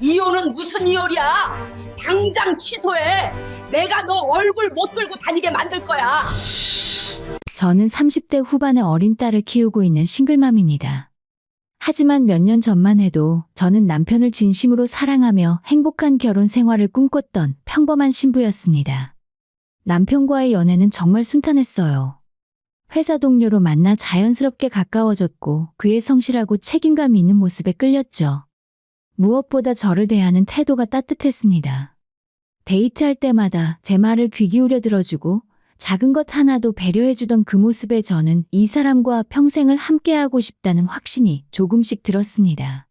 이혼은 무슨 이혼이야? 당장 취소해. 내가 너 얼굴 못 들고 다니게 만들 거야. 저는 30대 후반의 어린 딸을 키우고 있는 싱글맘입니다. 하지만 몇 년 전만 해도 저는 남편을 진심으로 사랑하며 행복한 결혼 생활을 꿈꿨던 평범한 신부였습니다. 남편과의 연애는 정말 순탄했어요. 회사 동료로 만나 자연스럽게 가까워졌고 그의 성실하고 책임감 있는 모습에 끌렸죠. 무엇보다 저를 대하는 태도가 따뜻했습니다. 데이트할 때마다 제 말을 귀 기울여 들어주고 작은 것 하나도 배려해주던 그 모습에 저는 이 사람과 평생을 함께하고 싶다는 확신이 조금씩 들었습니다.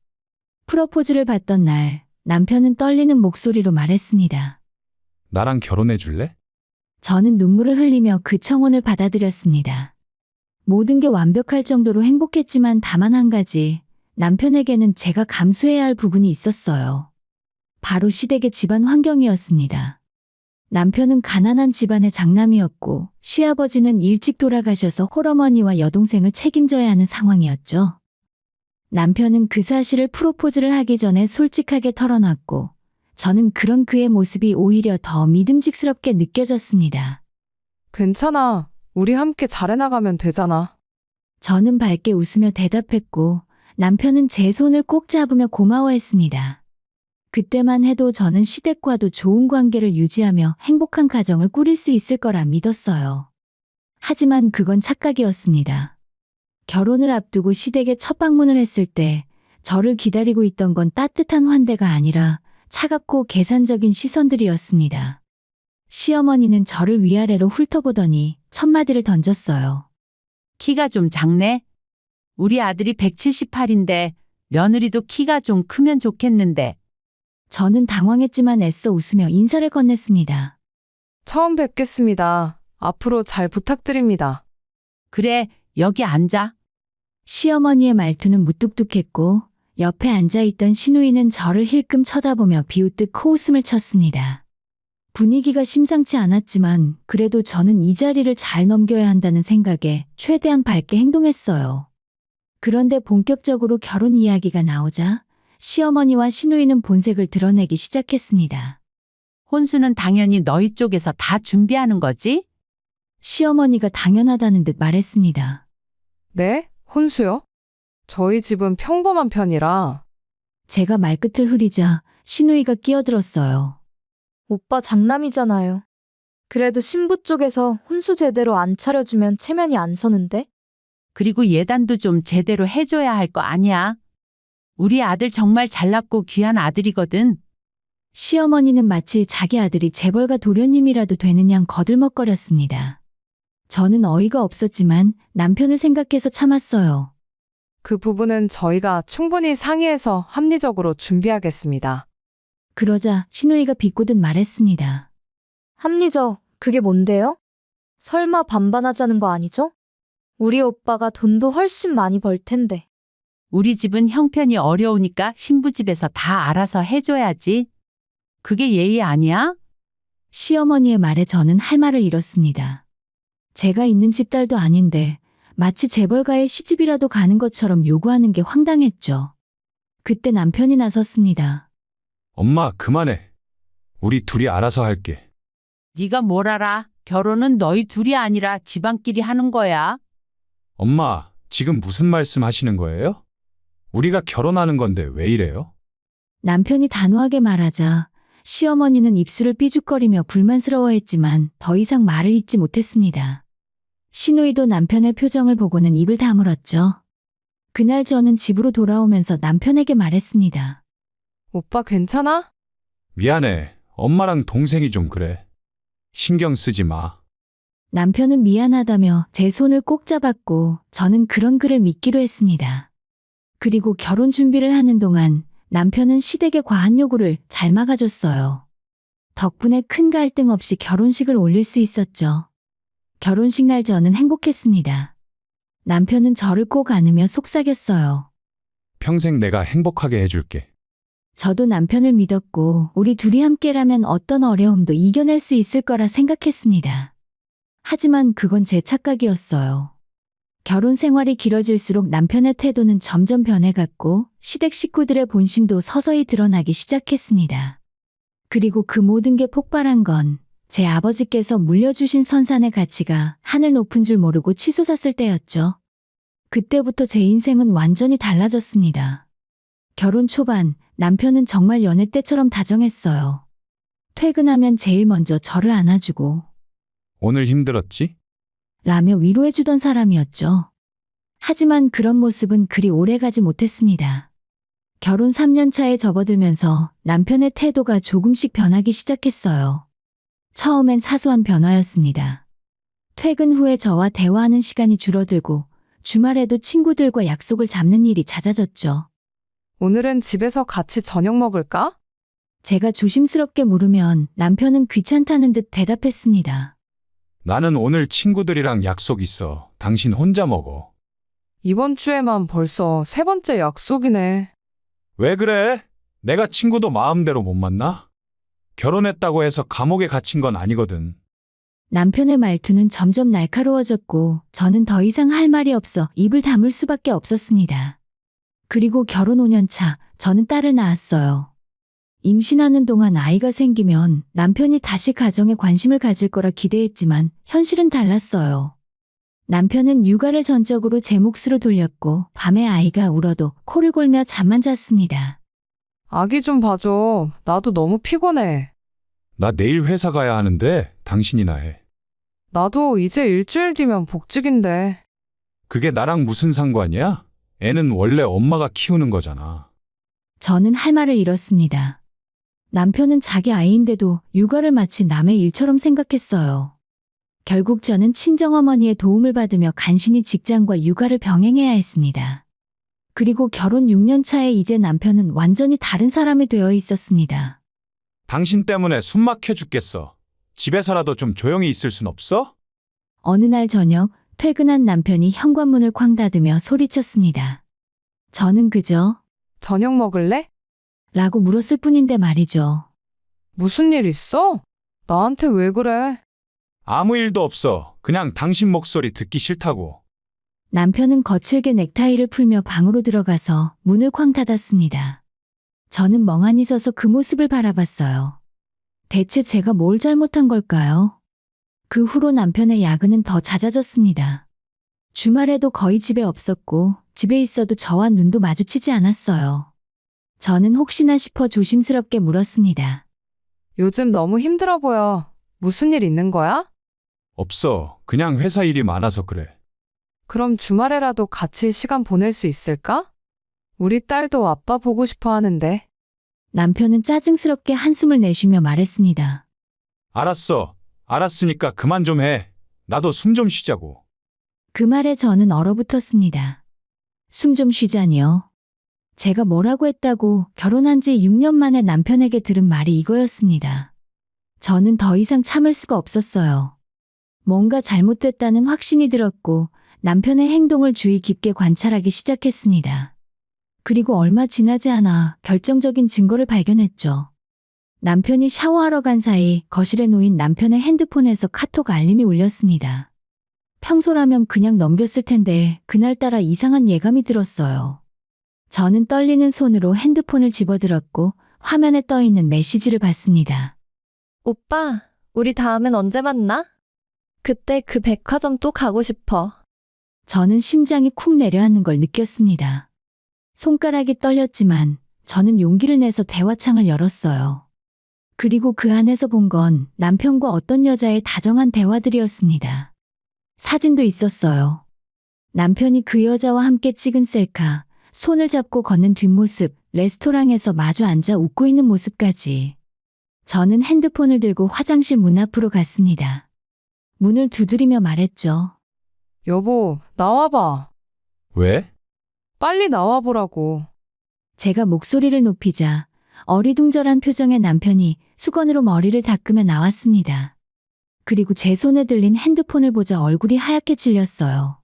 프로포즈를 받던 날, 남편은 떨리는 목소리로 말했습니다. 나랑 결혼해 줄래? 저는 눈물을 흘리며 그 청혼을 받아들였습니다. 모든 게 완벽할 정도로 행복했지만 다만 한 가지, 남편에게는 제가 감수해야 할 부분이 있었어요. 바로 시댁의 집안 환경이었습니다. 남편은 가난한 집안의 장남이었고 시아버지는 일찍 돌아가셔서 홀어머니와 여동생을 책임져야 하는 상황이었죠. 남편은 그 사실을 프로포즈를 하기 전에 솔직하게 털어놨고 저는 그런 그의 모습이 오히려 더 믿음직스럽게 느껴졌습니다. 괜찮아. 우리 함께 잘해나가면 되잖아. 저는 밝게 웃으며 대답했고 남편은 제 손을 꼭 잡으며 고마워했습니다. 그때만 해도 저는 시댁과도 좋은 관계를 유지하며 행복한 가정을 꾸릴 수 있을 거라 믿었어요. 하지만 그건 착각이었습니다. 결혼을 앞두고 시댁에 첫 방문을 했을 때 저를 기다리고 있던 건 따뜻한 환대가 아니라 차갑고 계산적인 시선들이었습니다. 시어머니는 저를 위아래로 훑어보더니 첫마디를 던졌어요. 키가 좀 작네? 우리 아들이 178인데 며느리도 키가 좀 크면 좋겠는데. 저는 당황했지만 애써 웃으며 인사를 건넸습니다. 처음 뵙겠습니다. 앞으로 잘 부탁드립니다. 그래, 여기 앉아. 시어머니의 말투는 무뚝뚝했고 옆에 앉아있던 시누이는 저를 힐끔 쳐다보며 비웃듯 코웃음을 쳤습니다. 분위기가 심상치 않았지만 그래도 저는 이 자리를 잘 넘겨야 한다는 생각에 최대한 밝게 행동했어요. 그런데 본격적으로 결혼 이야기가 나오자 시어머니와 시누이는 본색을 드러내기 시작했습니다. 혼수는 당연히 너희 쪽에서 다 준비하는 거지? 시어머니가 당연하다는 듯 말했습니다. 네? 혼수요? 저희 집은 평범한 편이라. 제가 말끝을 흐리자 시누이가 끼어들었어요. 오빠 장남이잖아요. 그래도 신부 쪽에서 혼수 제대로 안 차려주면 체면이 안 서는데? 그리고 예단도 좀 제대로 해줘야 할 거 아니야? 우리 아들 정말 잘났고 귀한 아들이거든. 시어머니는 마치 자기 아들이 재벌가 도련님이라도 되는 양 거들먹거렸습니다. 저는 어이가 없었지만 남편을 생각해서 참았어요. 그 부분은 저희가 충분히 상의해서 합리적으로 준비하겠습니다. 그러자 시누이가 비꼬듯 말했습니다. 합리적, 그게 뭔데요? 설마 반반하자는 거 아니죠? 우리 오빠가 돈도 훨씬 많이 벌 텐데. 우리 집은 형편이 어려우니까 신부 집에서 다 알아서 해줘야지. 그게 예의 아니야? 시어머니의 말에 저는 할 말을 잃었습니다. 제가 있는 집 딸도 아닌데 마치 재벌가의 시집이라도 가는 것처럼 요구하는 게 황당했죠. 그때 남편이 나섰습니다. 엄마, 그만해. 우리 둘이 알아서 할게. 네가 뭘 알아? 결혼은 너희 둘이 아니라 집안끼리 하는 거야. 엄마, 지금 무슨 말씀 하시는 거예요? 우리가 결혼하는 건데 왜 이래요? 남편이 단호하게 말하자 시어머니는 입술을 삐죽거리며 불만스러워했지만 더 이상 말을 잇지 못했습니다. 시누이도 남편의 표정을 보고는 입을 다물었죠. 그날 저는 집으로 돌아오면서 남편에게 말했습니다. 오빠 괜찮아? 미안해. 엄마랑 동생이 좀 그래. 신경 쓰지 마. 남편은 미안하다며 제 손을 꼭 잡았고 저는 그런 그를 믿기로 했습니다. 그리고 결혼 준비를 하는 동안 남편은 시댁의 과한 요구를 잘 막아줬어요. 덕분에 큰 갈등 없이 결혼식을 올릴 수 있었죠. 결혼식 날 저는 행복했습니다. 남편은 저를 꼭 안으며 속삭였어요. 평생 내가 행복하게 해줄게. 저도 남편을 믿었고 우리 둘이 함께라면 어떤 어려움도 이겨낼 수 있을 거라 생각했습니다. 하지만 그건 제 착각이었어요. 결혼 생활이 길어질수록 남편의 태도는 점점 변해갔고 시댁 식구들의 본심도 서서히 드러나기 시작했습니다. 그리고 그 모든 게 폭발한 건 제 아버지께서 물려주신 선산의 가치가 하늘 높은 줄 모르고 치솟았을 때였죠. 그때부터 제 인생은 완전히 달라졌습니다. 결혼 초반 남편은 정말 연애 때처럼 다정했어요. 퇴근하면 제일 먼저 저를 안아주고 오늘 힘들었지? 라며 위로해주던 사람이었죠. 하지만 그런 모습은 그리 오래가지 못했습니다. 결혼 3년 차에 접어들면서 남편의 태도가 조금씩 변하기 시작했어요. 처음엔 사소한 변화였습니다. 퇴근 후에 저와 대화하는 시간이 줄어들고 주말에도 친구들과 약속을 잡는 일이 잦아졌죠. 오늘은 집에서 같이 저녁 먹을까? 제가 조심스럽게 물으면 남편은 귀찮다는 듯 대답했습니다. 나는 오늘 친구들이랑 약속 있어. 당신 혼자 먹어. 이번 주에만 벌써 3번째 약속이네. 왜 그래? 내가 친구도 마음대로 못 만나? 결혼했다고 해서 감옥에 갇힌 건 아니거든. 남편의 말투는 점점 날카로워졌고 저는 더 이상 할 말이 없어 입을 다물 수밖에 없었습니다. 그리고 결혼 5년 차, 저는 딸을 낳았어요. 임신하는 동안 아이가 생기면 남편이 다시 가정에 관심을 가질 거라 기대했지만 현실은 달랐어요. 남편은 육아를 전적으로 제 몫으로 돌렸고 밤에 아이가 울어도 코를 골며 잠만 잤습니다. 아기 좀 봐줘. 나도 너무 피곤해. 나 내일 회사 가야 하는데 당신이나 해. 나도 이제 일주일 뒤면 복직인데. 그게 나랑 무슨 상관이야? 애는 원래 엄마가 키우는 거잖아. 저는 할 말을 잃었습니다. 남편은 자기 아이인데도 육아를 마치 남의 일처럼 생각했어요. 결국 저는 친정어머니의 도움을 받으며 간신히 직장과 육아를 병행해야 했습니다. 그리고 결혼 6년 차에 이제 남편은 완전히 다른 사람이 되어 있었습니다. 당신 때문에 숨 막혀 죽겠어. 집에서라도 좀 조용히 있을 순 없어? 어느 날 저녁 퇴근한 남편이 현관문을 쾅 닫으며 소리쳤습니다. 저는 그저 저녁 먹을래? 라고 물었을 뿐인데 말이죠. 무슨 일 있어? 나한테 왜 그래? 아무 일도 없어. 그냥 당신 목소리 듣기 싫다고. 남편은 거칠게 넥타이를 풀며 방으로 들어가서 문을 쾅 닫았습니다. 저는 멍하니 서서 그 모습을 바라봤어요. 대체 제가 뭘 잘못한 걸까요? 그 후로 남편의 야근은 더 잦아졌습니다. 주말에도 거의 집에 없었고 집에 있어도 저와 눈도 마주치지 않았어요. 저는 혹시나 싶어 조심스럽게 물었습니다. 요즘 너무 힘들어 보여. 무슨 일 있는 거야? 없어. 그냥 회사 일이 많아서 그래. 그럼 주말에라도 같이 시간 보낼 수 있을까? 우리 딸도 아빠 보고 싶어 하는데. 남편은 짜증스럽게 한숨을 내쉬며 말했습니다. 알았어. 알았으니까 그만 좀 해. 나도 숨 좀 쉬자고. 그 말에 저는 얼어붙었습니다. 숨 좀 쉬자니요. 제가 뭐라고 했다고 결혼한 지 6년 만에 남편에게 들은 말이 이거였습니다. 저는 더 이상 참을 수가 없었어요. 뭔가 잘못됐다는 확신이 들었고 남편의 행동을 주의 깊게 관찰하기 시작했습니다. 그리고 얼마 지나지 않아 결정적인 증거를 발견했죠. 남편이 샤워하러 간 사이 거실에 놓인 남편의 핸드폰에서 카톡 알림이 울렸습니다. 평소라면 그냥 넘겼을 텐데 그날따라 이상한 예감이 들었어요. 저는 떨리는 손으로 핸드폰을 집어들었고 화면에 떠있는 메시지를 봤습니다. 오빠, 우리 다음엔 언제 만나? 그때 그 백화점 또 가고 싶어. 저는 심장이 쿵 내려앉는 걸 느꼈습니다. 손가락이 떨렸지만 저는 용기를 내서 대화창을 열었어요. 그리고 그 안에서 본 건 남편과 어떤 여자의 다정한 대화들이었습니다. 사진도 있었어요. 남편이 그 여자와 함께 찍은 셀카, 손을 잡고 걷는 뒷모습, 레스토랑에서 마주 앉아 웃고 있는 모습까지. 저는 핸드폰을 들고 화장실 문 앞으로 갔습니다. 문을 두드리며 말했죠. 여보, 나와봐. 왜? 빨리 나와보라고. 제가 목소리를 높이자 어리둥절한 표정의 남편이 수건으로 머리를 닦으며 나왔습니다. 그리고 제 손에 들린 핸드폰을 보자 얼굴이 하얗게 질렸어요.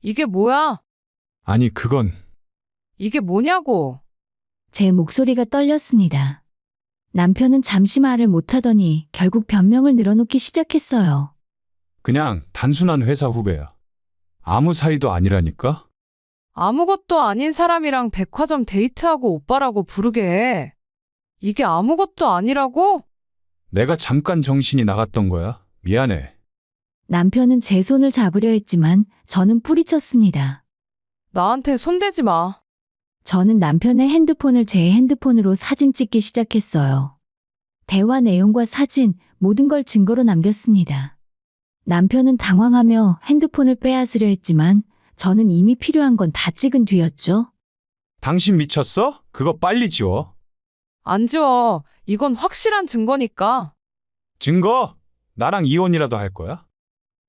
이게 뭐야? 아니, 그건 이게 뭐냐고. 제 목소리가 떨렸습니다. 남편은 잠시 말을 못하더니 결국 변명을 늘어놓기 시작했어요. 그냥 단순한 회사 후배야. 아무 사이도 아니라니까? 아무것도 아닌 사람이랑 백화점 데이트하고 오빠라고 부르게 해. 이게 아무것도 아니라고? 내가 잠깐 정신이 나갔던 거야. 미안해. 남편은 제 손을 잡으려 했지만 저는 뿌리쳤습니다. 나한테 손대지 마. 저는 남편의 핸드폰을 제 핸드폰으로 사진 찍기 시작했어요. 대화 내용과 사진, 모든 걸 증거로 남겼습니다. 남편은 당황하며 핸드폰을 빼앗으려 했지만 저는 이미 필요한 건 다 찍은 뒤였죠. 당신 미쳤어? 그거 빨리 지워. 안 지워. 이건 확실한 증거니까. 증거? 나랑 이혼이라도 할 거야?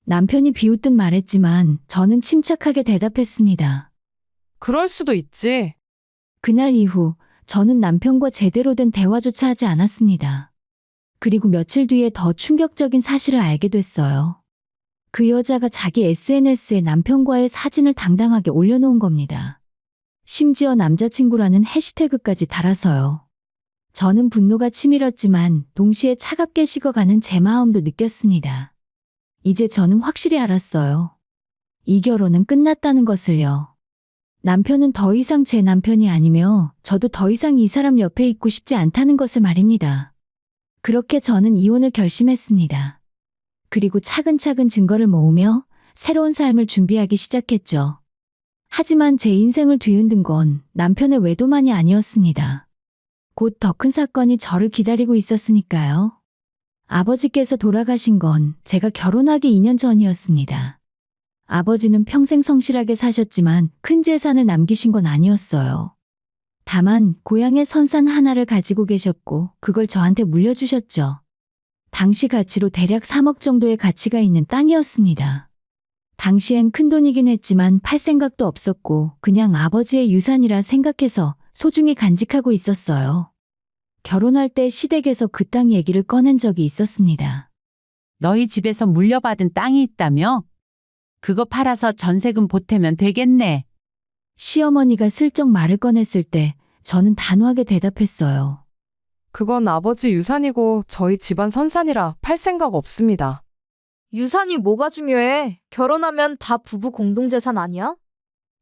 남편이 비웃듯 말했지만 저는 침착하게 대답했습니다. 그럴 수도 있지. 그날 이후 저는 남편과 제대로 된 대화조차 하지 않았습니다. 그리고 며칠 뒤에 더 충격적인 사실을 알게 됐어요. 그 여자가 자기 SNS에 남편과의 사진을 당당하게 올려놓은 겁니다. 심지어 남자친구라는 해시태그까지 달아서요. 저는 분노가 치밀었지만 동시에 차갑게 식어가는 제 마음도 느꼈습니다. 이제 저는 확실히 알았어요. 이 결혼은 끝났다는 것을요. 남편은 더 이상 제 남편이 아니며 저도 더 이상 이 사람 옆에 있고 싶지 않다는 것을 말입니다. 그렇게 저는 이혼을 결심했습니다. 그리고 차근차근 증거를 모으며 새로운 삶을 준비하기 시작했죠. 하지만 제 인생을 뒤흔든 건 남편의 외도만이 아니었습니다. 곧 더 큰 사건이 저를 기다리고 있었으니까요. 아버지께서 돌아가신 건 제가 결혼하기 2년 전이었습니다. 아버지는 평생 성실하게 사셨지만 큰 재산을 남기신 건 아니었어요. 다만 고향에 선산 하나를 가지고 계셨고 그걸 저한테 물려주셨죠. 당시 가치로 대략 3억 정도의 가치가 있는 땅이었습니다. 당시엔 큰돈이긴 했지만 팔 생각도 없었고 그냥 아버지의 유산이라 생각해서 소중히 간직하고 있었어요. 결혼할 때 시댁에서 그 땅 얘기를 꺼낸 적이 있었습니다. 너희 집에서 물려받은 땅이 있다며? 그거 팔아서 전세금 보태면 되겠네. 시어머니가 슬쩍 말을 꺼냈을 때 저는 단호하게 대답했어요. 그건 아버지 유산이고 저희 집안 선산이라 팔 생각 없습니다. 유산이 뭐가 중요해? 결혼하면 다 부부 공동재산 아니야?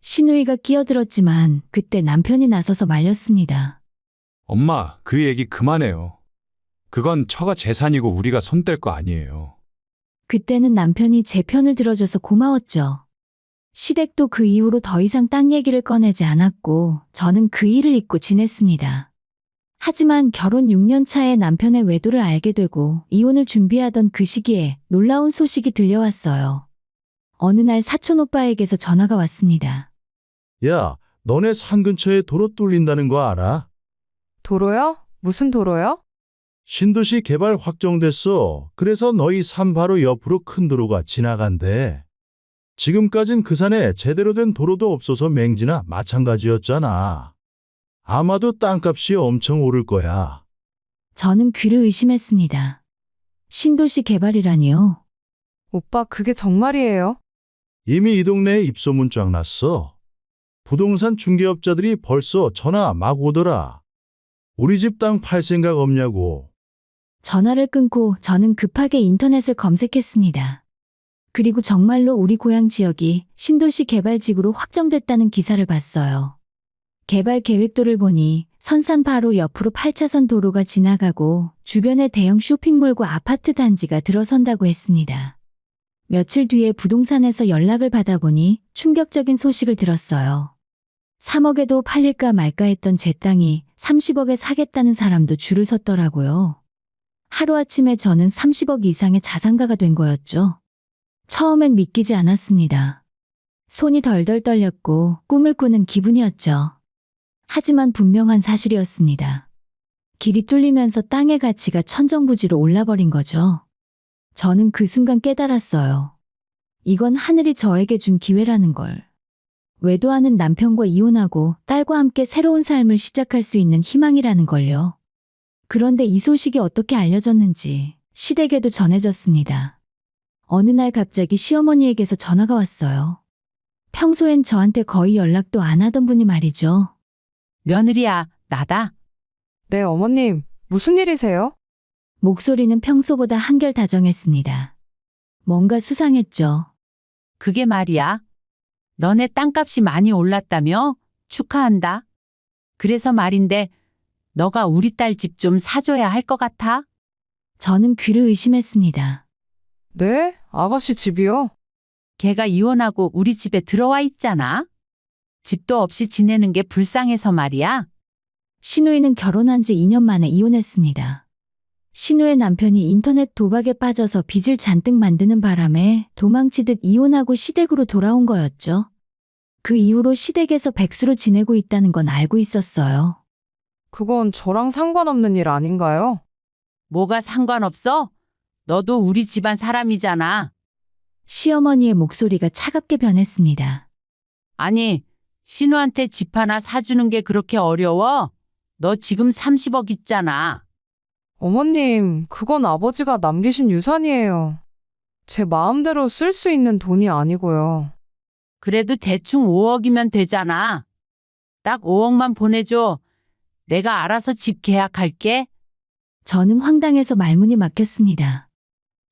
시누이가 끼어들었지만 그때 남편이 나서서 말렸습니다. 엄마, 그 얘기 그만해요. 그건 처가 재산이고 우리가 손댈 거 아니에요. 그때는 남편이 제 편을 들어줘서 고마웠죠. 시댁도 그 이후로 더 이상 땅 얘기를 꺼내지 않았고 저는 그 일을 잊고 지냈습니다. 하지만 결혼 6년 차에 남편의 외도를 알게 되고 이혼을 준비하던 그 시기에 놀라운 소식이 들려왔어요. 어느 날 사촌 오빠에게서 전화가 왔습니다. 야, 너네 산 근처에 도로 뚫린다는 거 알아? 도로요? 무슨 도로요? 신도시 개발 확정됐어. 그래서 너희 산 바로 옆으로 큰 도로가 지나간대. 지금까진 그 산에 제대로 된 도로도 없어서 맹지나 마찬가지였잖아. 아마도 땅값이 엄청 오를 거야. 저는 귀를 의심했습니다. 신도시 개발이라니요? 오빠 그게 정말이에요? 이미 이 동네에 입소문 쫙 났어. 부동산 중개업자들이 벌써 전화 막 오더라. 우리 집 땅 팔 생각 없냐고. 전화를 끊고 저는 급하게 인터넷을 검색했습니다. 그리고 정말로 우리 고향 지역이 신도시 개발지구로 확정됐다는 기사를 봤어요. 개발 계획도를 보니 선산 바로 옆으로 8차선 도로가 지나가고 주변에 대형 쇼핑몰과 아파트 단지가 들어선다고 했습니다. 며칠 뒤에 부동산에서 연락을 받아보니 충격적인 소식을 들었어요. 3억에도 팔릴까 말까 했던 제 땅이 30억에 사겠다는 사람도 줄을 섰더라고요. 하루아침에 저는 30억 이상의 자산가가 된 거였죠. 처음엔 믿기지 않았습니다. 손이 덜덜 떨렸고 꿈을 꾸는 기분이었죠. 하지만 분명한 사실이었습니다. 길이 뚫리면서 땅의 가치가 천정부지로 올라버린 거죠. 저는 그 순간 깨달았어요. 이건 하늘이 저에게 준 기회라는 걸. 외도하는 남편과 이혼하고 딸과 함께 새로운 삶을 시작할 수 있는 희망이라는 걸요. 그런데 이 소식이 어떻게 알려졌는지 시댁에도 전해졌습니다. 어느 날 갑자기 시어머니에게서 전화가 왔어요. 평소엔 저한테 거의 연락도 안 하던 분이 말이죠. 며느리야, 나다. 네, 어머님. 무슨 일이세요? 목소리는 평소보다 한결 다정했습니다. 뭔가 수상했죠. 그게 말이야. 너네 땅값이 많이 올랐다며? 축하한다. 그래서 말인데, 너가 우리 딸 집 좀 사줘야 할 것 같아? 저는 귀를 의심했습니다. 네? 아가씨 집이요? 걔가 이혼하고 우리 집에 들어와 있잖아. 집도 없이 지내는 게 불쌍해서 말이야. 신우이는 결혼한 지 2년 만에 이혼했습니다. 신우의 남편이 인터넷 도박에 빠져서 빚을 잔뜩 만드는 바람에 도망치듯 이혼하고 시댁으로 돌아온 거였죠. 그 이후로 시댁에서 백수로 지내고 있다는 건 알고 있었어요. 그건 저랑 상관없는 일 아닌가요? 뭐가 상관없어? 너도 우리 집안 사람이잖아. 시어머니의 목소리가 차갑게 변했습니다. 아니, 신우한테 집 하나 사주는 게 그렇게 어려워? 너 지금 30억 있잖아. 어머님, 그건 아버지가 남기신 유산이에요. 제 마음대로 쓸 수 있는 돈이 아니고요. 그래도 대충 5억이면 되잖아. 딱 5억만 보내줘. 내가 알아서 집 계약할게. 저는 황당해서 말문이 막혔습니다.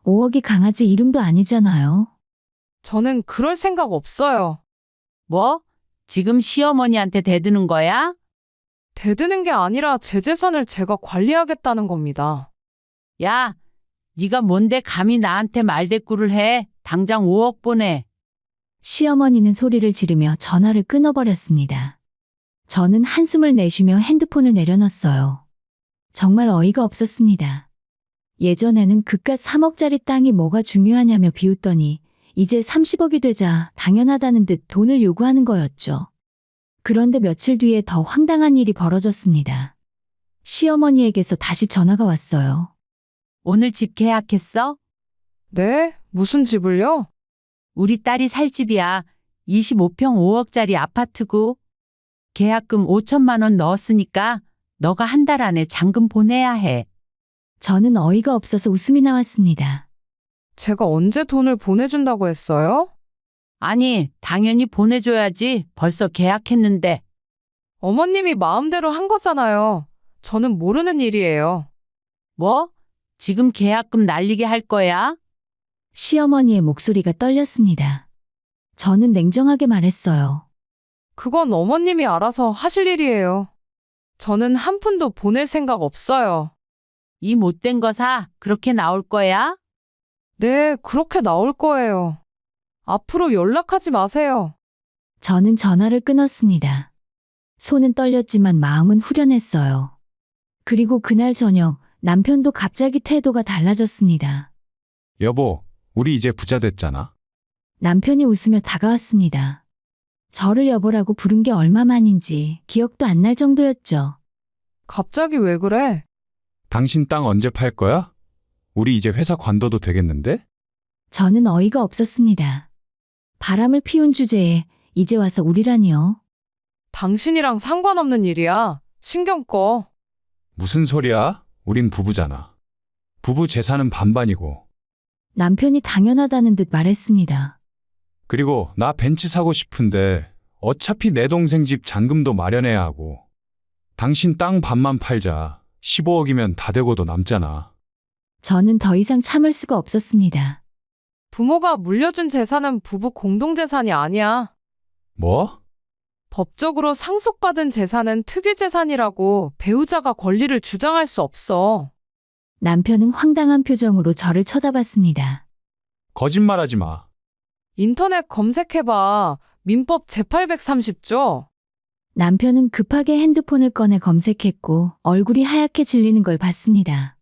5억이 강아지 이름도 아니잖아요. 저는 그럴 생각 없어요. 뭐? 지금 시어머니한테 대드는 거야? 대드는 게 아니라 제 재산을 제가 관리하겠다는 겁니다. 야, 네가 뭔데 감히 나한테 말대꾸를 해? 당장 5억 보내. 시어머니는 소리를 지르며 전화를 끊어버렸습니다. 저는 한숨을 내쉬며 핸드폰을 내려놨어요. 정말 어이가 없었습니다. 예전에는 그깟 3억짜리 땅이 뭐가 중요하냐며 비웃더니 이제 30억이 되자 당연하다는 듯 돈을 요구하는 거였죠. 그런데 며칠 뒤에 더 황당한 일이 벌어졌습니다. 시어머니에게서 다시 전화가 왔어요. 오늘 집 계약했어? 네? 무슨 집을요? 우리 딸이 살 집이야. 25평 5억짜리 아파트고. 계약금 5천만 원 넣었으니까 너가 한 달 안에 잔금 보내야 해. 저는 어이가 없어서 웃음이 나왔습니다. 제가 언제 돈을 보내준다고 했어요? 아니, 당연히 보내줘야지. 벌써 계약했는데. 어머님이 마음대로 한 거잖아요. 저는 모르는 일이에요. 뭐? 지금 계약금 날리게 할 거야? 시어머니의 목소리가 떨렸습니다. 저는 냉정하게 말했어요. 그건 어머님이 알아서 하실 일이에요. 저는 한 푼도 보낼 생각 없어요. 이 못된 거 사. 그렇게 나올 거야? 네, 그렇게 나올 거예요. 앞으로 연락하지 마세요. 저는 전화를 끊었습니다. 손은 떨렸지만 마음은 후련했어요. 그리고 그날 저녁 남편도 갑자기 태도가 달라졌습니다. 여보, 우리 이제 부자 됐잖아. 남편이 웃으며 다가왔습니다. 저를 여보라고 부른 게 얼마만인지 기억도 안 날 정도였죠. 갑자기 왜 그래? 당신 땅 언제 팔 거야? 우리 이제 회사 관둬도 되겠는데? 저는 어이가 없었습니다. 바람을 피운 주제에 이제 와서 우리라니요. 당신이랑 상관없는 일이야. 신경 꺼. 무슨 소리야? 우린 부부잖아. 부부 재산은 반반이고. 남편이 당연하다는 듯 말했습니다. 그리고 나 벤츠 사고 싶은데 어차피 내 동생 집 잔금도 마련해야 하고. 당신 땅 반만 팔자. 15억이면 다 되고도 남잖아. 저는 더 이상 참을 수가 없었습니다. 부모가 물려준 재산은 부부 공동재산이 아니야. 뭐? 법적으로 상속받은 재산은 특유재산이라고 배우자가 권리를 주장할 수 없어. 남편은 황당한 표정으로 저를 쳐다봤습니다. 거짓말하지 마. 인터넷 검색해봐. 민법 제830조. 남편은 급하게 핸드폰을 꺼내 검색했고 얼굴이 하얗게 질리는 걸 봤습니다.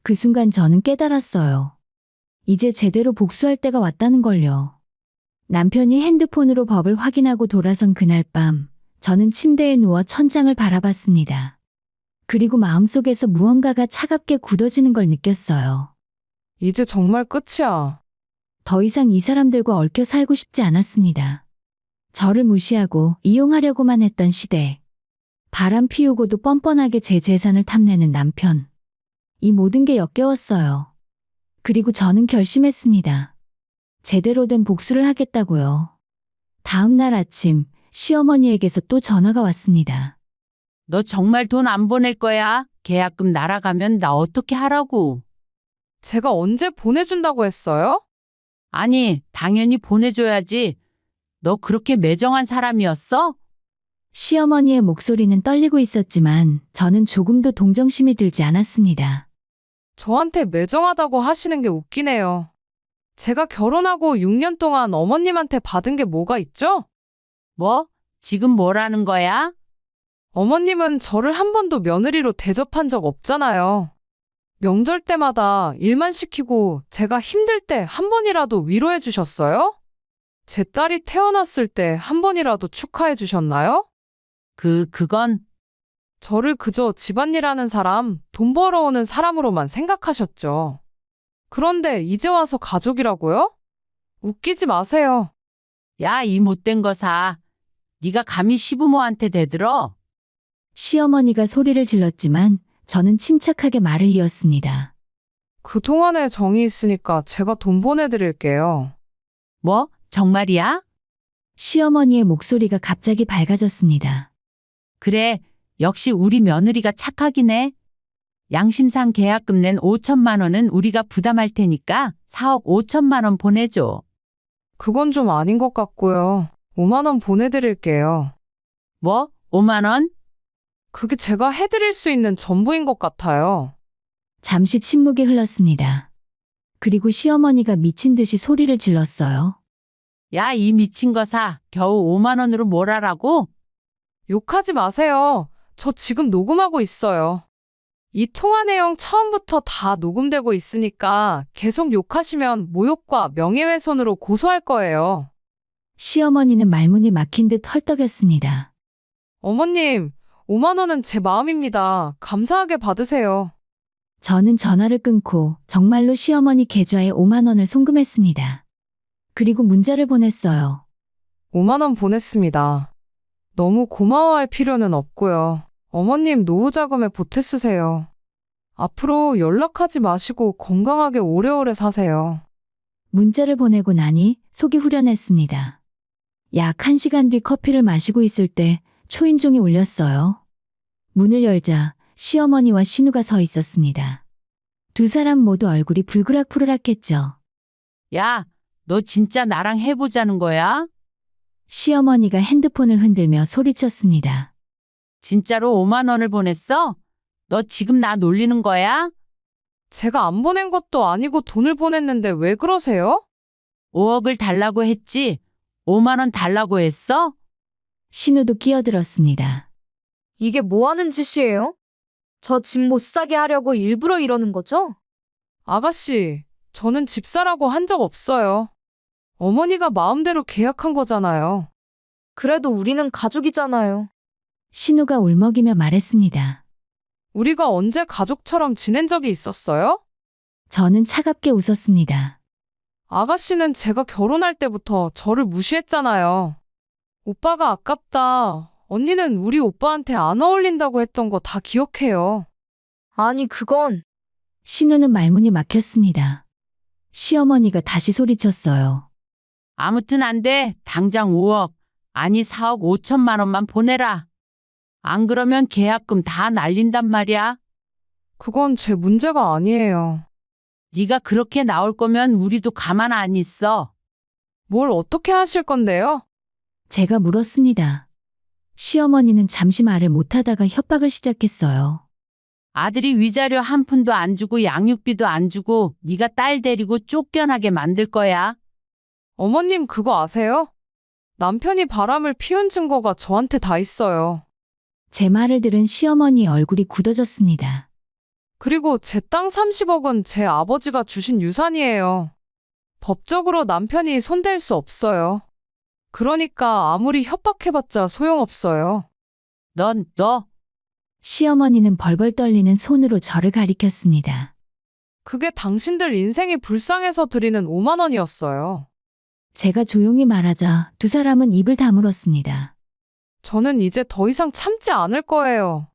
그 순간 저는 깨달았어요. 이제 제대로 복수할 때가 왔다는 걸요. 남편이 핸드폰으로 법을 확인하고 돌아선 그날 밤, 저는 침대에 누워 천장을 바라봤습니다. 그리고 마음속에서 무언가가 차갑게 굳어지는 걸 느꼈어요. 이제 정말 끝이야. 더 이상 이 사람들과 얽혀 살고 싶지 않았습니다. 저를 무시하고 이용하려고만 했던 시대. 바람 피우고도 뻔뻔하게 제 재산을 탐내는 남편. 이 모든 게 역겨웠어요. 그리고 저는 결심했습니다. 제대로 된 복수를 하겠다고요. 다음 날 아침 시어머니에게서 또 전화가 왔습니다. 너 정말 돈 안 보낼 거야? 계약금 날아가면 나 어떻게 하라고? 제가 언제 보내준다고 했어요? 아니, 당연히 보내줘야지. 너 그렇게 매정한 사람이었어? 시어머니의 목소리는 떨리고 있었지만 저는 조금도 동정심이 들지 않았습니다. 저한테 매정하다고 하시는 게 웃기네요. 제가 결혼하고 6년 동안 어머님한테 받은 게 뭐가 있죠? 뭐? 지금 뭐라는 거야? 어머님은 저를 한 번도 며느리로 대접한 적 없잖아요. 명절 때마다 일만 시키고 제가 힘들 때 한 번이라도 위로해 주셨어요? 제 딸이 태어났을 때 한 번이라도 축하해 주셨나요? 그건 저를 그저 집안일하는 사람, 돈 벌어오는 사람으로만 생각하셨죠. 그런데 이제 와서 가족이라고요? 웃기지 마세요. 야, 이 못된 거사. 네가 감히 시부모한테 대들어? 시어머니가 소리를 질렀지만 저는 침착하게 말을 이었습니다. 그동안에 정이 있으니까 제가 돈 보내드릴게요. 뭐? 정말이야? 시어머니의 목소리가 갑자기 밝아졌습니다. 그래, 역시 우리 며느리가 착하긴 해. 양심상 계약금 낸 5천만 원은 우리가 부담할 테니까 4억 5천만 원 보내줘. 그건 좀 아닌 것 같고요. 5만 원 보내드릴게요. 뭐? 5만 원? 그게 제가 해드릴 수 있는 전부인 것 같아요. 잠시 침묵이 흘렀습니다. 그리고 시어머니가 미친 듯이 소리를 질렀어요. 야, 이 미친 거사. 겨우 5만 원으로 뭘 하라고? 욕하지 마세요. 저 지금 녹음하고 있어요. 이 통화 내용 처음부터 다 녹음되고 있으니까 계속 욕하시면 모욕과 명예훼손으로 고소할 거예요. 시어머니는 말문이 막힌 듯 헐떡였습니다. 어머님, 5만 원은 제 마음입니다. 감사하게 받으세요. 저는 전화를 끊고 정말로 시어머니 계좌에 5만 원을 송금했습니다. 그리고 문자를 보냈어요. 5만 원 보냈습니다. 너무 고마워할 필요는 없고요. 어머님 노후 자금에 보태 쓰세요. 앞으로 연락하지 마시고 건강하게 오래오래 사세요. 문자를 보내고 나니 속이 후련했습니다. 약 1시간 뒤 커피를 마시고 있을 때 초인종이 울렸어요. 문을 열자 시어머니와 신우가 서 있었습니다. 두 사람 모두 얼굴이 불그락푸르락했죠. 야, 너 진짜 나랑 해보자는 거야? 시어머니가 핸드폰을 흔들며 소리쳤습니다. 진짜로 5만 원을 보냈어? 너 지금 나 놀리는 거야? 제가 안 보낸 것도 아니고 돈을 보냈는데 왜 그러세요? 5억을 달라고 했지? 5만 원 달라고 했어? 신우도 끼어들었습니다. 이게 뭐 하는 짓이에요? 저 집 못 사게 하려고 일부러 이러는 거죠? 아가씨, 저는 집사라고 한 적 없어요. 어머니가 마음대로 계약한 거잖아요. 그래도 우리는 가족이잖아요. 신우가 울먹이며 말했습니다. 우리가 언제 가족처럼 지낸 적이 있었어요? 저는 차갑게 웃었습니다. 아가씨는 제가 결혼할 때부터 저를 무시했잖아요. 오빠가 아깝다. 언니는 우리 오빠한테 안 어울린다고 했던 거 다 기억해요. 아니, 그건 신우는 말문이 막혔습니다. 시어머니가 다시 소리쳤어요. 아무튼 안 돼. 당장 5억, 아니 4억 5천만 원만 보내라. 안 그러면 계약금 다 날린단 말이야. 그건 제 문제가 아니에요. 네가 그렇게 나올 거면 우리도 가만 안 있어. 뭘 어떻게 하실 건데요? 제가 물었습니다. 시어머니는 잠시 말을 못하다가 협박을 시작했어요. 아들이 위자료 한 푼도 안 주고 양육비도 안 주고 네가 딸 데리고 쫓겨나게 만들 거야. 어머님 그거 아세요? 남편이 바람을 피운 증거가 저한테 다 있어요. 제 말을 들은 시어머니 얼굴이 굳어졌습니다. 그리고 제 땅 30억은 제 아버지가 주신 유산이에요. 법적으로 남편이 손댈 수 없어요. 그러니까 아무리 협박해봤자 소용없어요. 너 시어머니는 벌벌 떨리는 손으로 저를 가리켰습니다. 그게 당신들 인생이 불쌍해서 드리는 5만 원이었어요. 제가 조용히 말하자 두 사람은 입을 다물었습니다. 저는 이제 더 이상 참지 않을 거예요.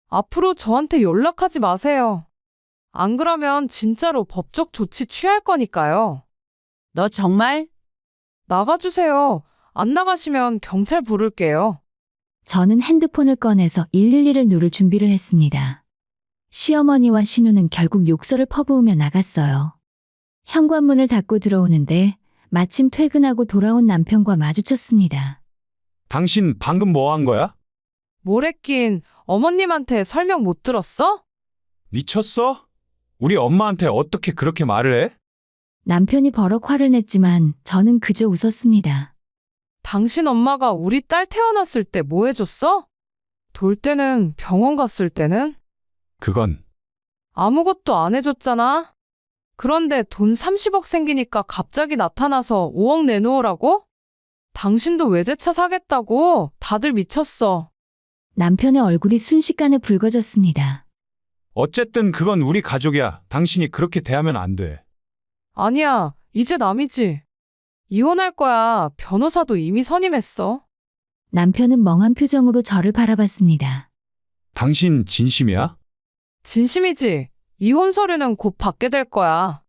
앞으로 저한테 연락하지 마세요. 안 그러면 진짜로 법적 조치 취할 거니까요. 너 정말? 나가주세요. 안 나가시면 경찰 부를게요. 저는 핸드폰을 꺼내서 112를 누를 준비를 했습니다. 시어머니와 신우는 결국 욕설을 퍼부으며 나갔어요. 현관문을 닫고 들어오는데 마침 퇴근하고 돌아온 남편과 마주쳤습니다. 당신 방금 뭐 한 거야? 뭘 했긴 어머님한테 설명 못 들었어? 미쳤어? 우리 엄마한테 어떻게 그렇게 말을 해? 남편이 버럭 화를 냈지만 저는 그저 웃었습니다. 당신 엄마가 우리 딸 태어났을 때 뭐 해줬어? 돌 때는 병원 갔을 때는? 그건 아무것도 안 해줬잖아. 그런데 돈 30억 생기니까 갑자기 나타나서 5억 내놓으라고? 당신도 외제차 사겠다고? 다들 미쳤어. 남편의 얼굴이 순식간에 붉어졌습니다. 어쨌든 그건 우리 가족이야. 당신이 그렇게 대하면 안 돼. 아니야, 이제 남이지. 이혼할 거야. 변호사도 이미 선임했어. 남편은 멍한 표정으로 저를 바라봤습니다. 당신 진심이야? 진심이지. 이혼 서류는 곧 받게 될 거야.